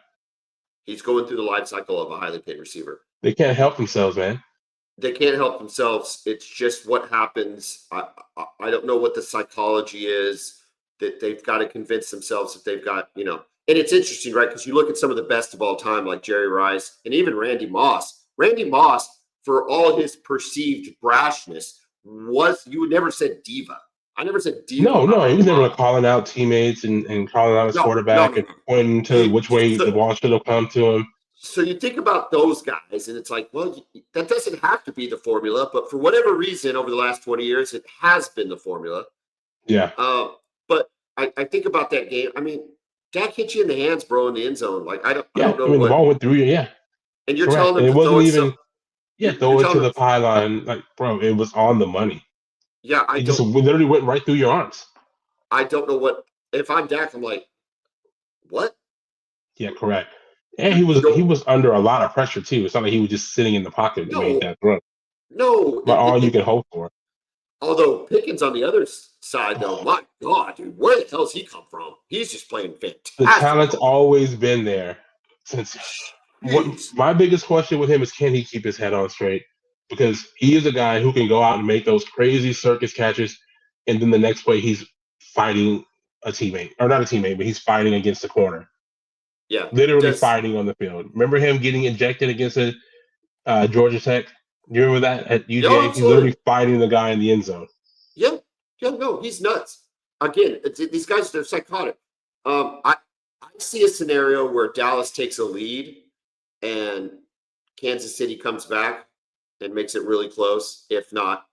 He's going through the life cycle of a highly paid receiver. They can't help themselves, man. They can't help themselves. It's just what happens. I don't know what the psychology is that they've got to convince themselves that they've got, and it's interesting, right? Because you look at some of the best of all time, like Jerry Rice and even Randy Moss. Randy Moss, for all his perceived brashness, you would never said diva. I never said diva. No, he was never calling out teammates and calling out his quarterback and pointing to which way the ball should have come to him. So you think about those guys, and it's like, well, that doesn't have to be the formula, but for whatever reason, over the last 20 years, it has been the formula. Yeah. But I think about that game. I mean, Dak hit you in the hands, bro, in the end zone. Like I don't know. The ball went through you. Yeah. And you're telling him to throw it. Yeah, You're throw it to telling the me, pylon. Like, bro, it was on the money. yeah, It just literally went right through your arms. I don't know what, if I'm Dak, I'm like, what? Yeah, correct. And You he don't, was under a lot of pressure too. It's not like he was just sitting in the pocket to make no, that throw. no. But all you can hope for. Although Pickens on the other side, though, my God, dude, where the hell's he come from? He's just playing The fantastic talent's football. always been there. Since what Jeez. my biggest question with him is, can he keep his head on straight? Because he is a guy who can go out and make those crazy circus catches, and then the next play he's fighting a teammate, or not a teammate, but he's fighting against the corner, Yeah. literally fighting on the field. Remember him getting ejected against a Georgia Tech? Do you remember that at Yeah, UGA? He's absolutely. literally fighting the guy in the end zone. Yeah. Yeah, no, he's nuts. Again, these guys, they're psychotic. I see a scenario where Dallas takes a lead and Kansas City comes back and makes it really close, if not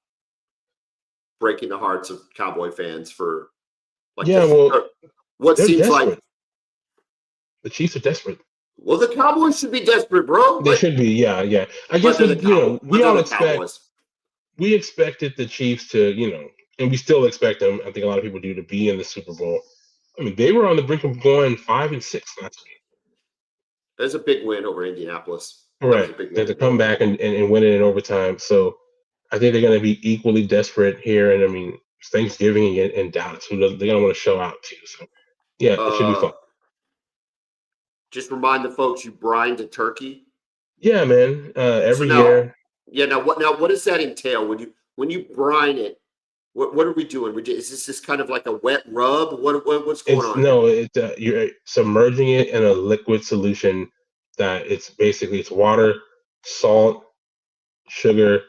breaking the hearts of Cowboy fans for like Yeah, well, what they're seems desperate. like. The Chiefs are desperate. Well, the Cowboys should be desperate, bro. They should be, yeah. I guess But they're the Cowboys. we all expected the Chiefs to, and we still expect them. I think a lot of people do, to be in the Super Bowl. I mean, they were on the brink of going 5-6 last week. That's a big win over Indianapolis. Correct. To come back and win it in overtime. So I think they're going to be equally desperate here. And I mean, it's Thanksgiving in Dallas. They're going to want to show out too. So yeah, it should be fun. Just remind the folks you brined a turkey. Yeah, man. Every year. Yeah. Now what does that entail when you brine it? What are we doing? Is this kind of like a wet rub? What's going on? No, you're submerging it in a liquid solution that it's water, salt, sugar,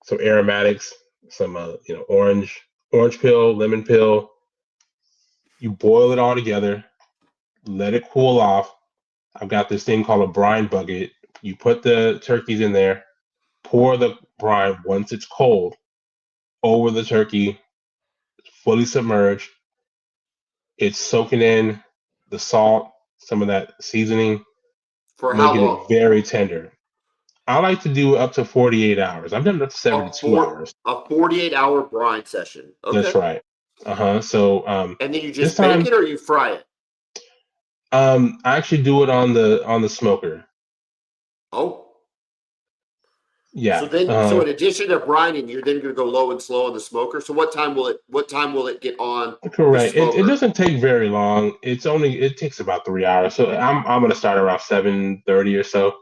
some aromatics, some orange peel, lemon peel. You boil it all together, let it cool off. I've got this thing called a brine bucket. You put the turkeys in there, pour the brine once it's cold over the turkey, fully submerged. It's soaking in the salt, some of that seasoning, For how making long? it very tender. I like to do up to 48 hours. I've done it up to 72 hours. A 48-hour brine session. Okay. That's right. So and then you just bake it or you fry it? I actually do it on the smoker. Oh. Yeah. So in addition to brining, you're then going to go low and slow on the smoker. So what time will it get on? Correct. It doesn't take very long. It takes about 3 hours. So I'm going to start around 7:30 or so.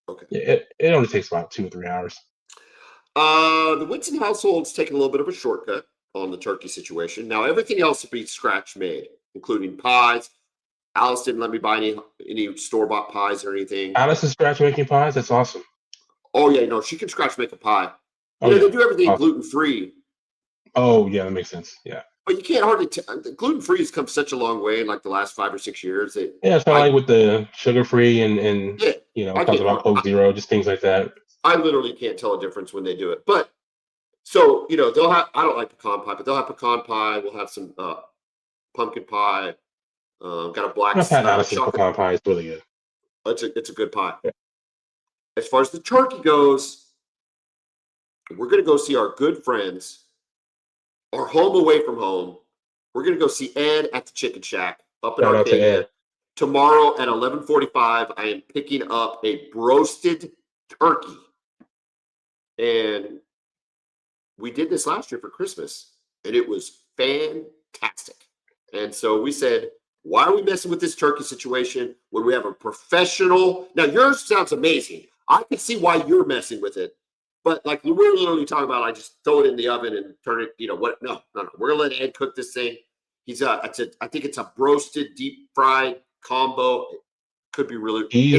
Okay. Yeah, it only takes about 2 or 3 hours. The Winston household's taking a little bit of a shortcut on the turkey situation. Now everything else will be scratch made, including pies. Alice didn't let me buy any store-bought pies or anything. Alice is scratch making pies? That's awesome. Oh, yeah, no, she can scratch make a pie. They do everything gluten-free. Oh, yeah, that makes sense. Yeah. But you can't hardly gluten-free has come such a long way in like the last 5 or 6 years. It's kind of like with the sugar-free and talks about Coke Zero, just things like that. I literally can't tell a difference when they do it. But so, they'll have, I don't like pecan pie, but they'll have pecan pie. We'll have some pumpkin pie. Got a black chocolate pecan pie. It's really good. It's a good pie. Yeah. As far as the turkey goes, we're going to go see our good friends, our home away from home. We're going to go see Ed at the Chicken Shack up in Arcadia. Tomorrow at 11:45, I am picking up a roasted turkey. And we did this last year for Christmas, and it was fantastic. And so we said, why are we messing with this turkey situation when we have a professional? Now, yours sounds amazing. I can see why you're messing with it. But like we're literally talking about, I just throw it in the oven and turn it, what? No. We're going to let Ed cook this thing. I think it's a roasted, deep fried combo. It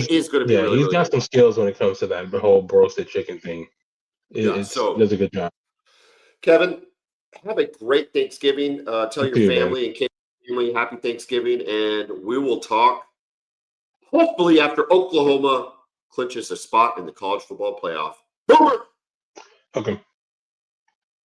is going to be really, he's got some skills when it comes to that, the whole roasted chicken thing. He does a good job. Kevin, have a great Thanksgiving. Tell your family and kids happy Thanksgiving, and we will talk hopefully after Oklahoma clinches a spot in the college football playoff. Boomer! Okay.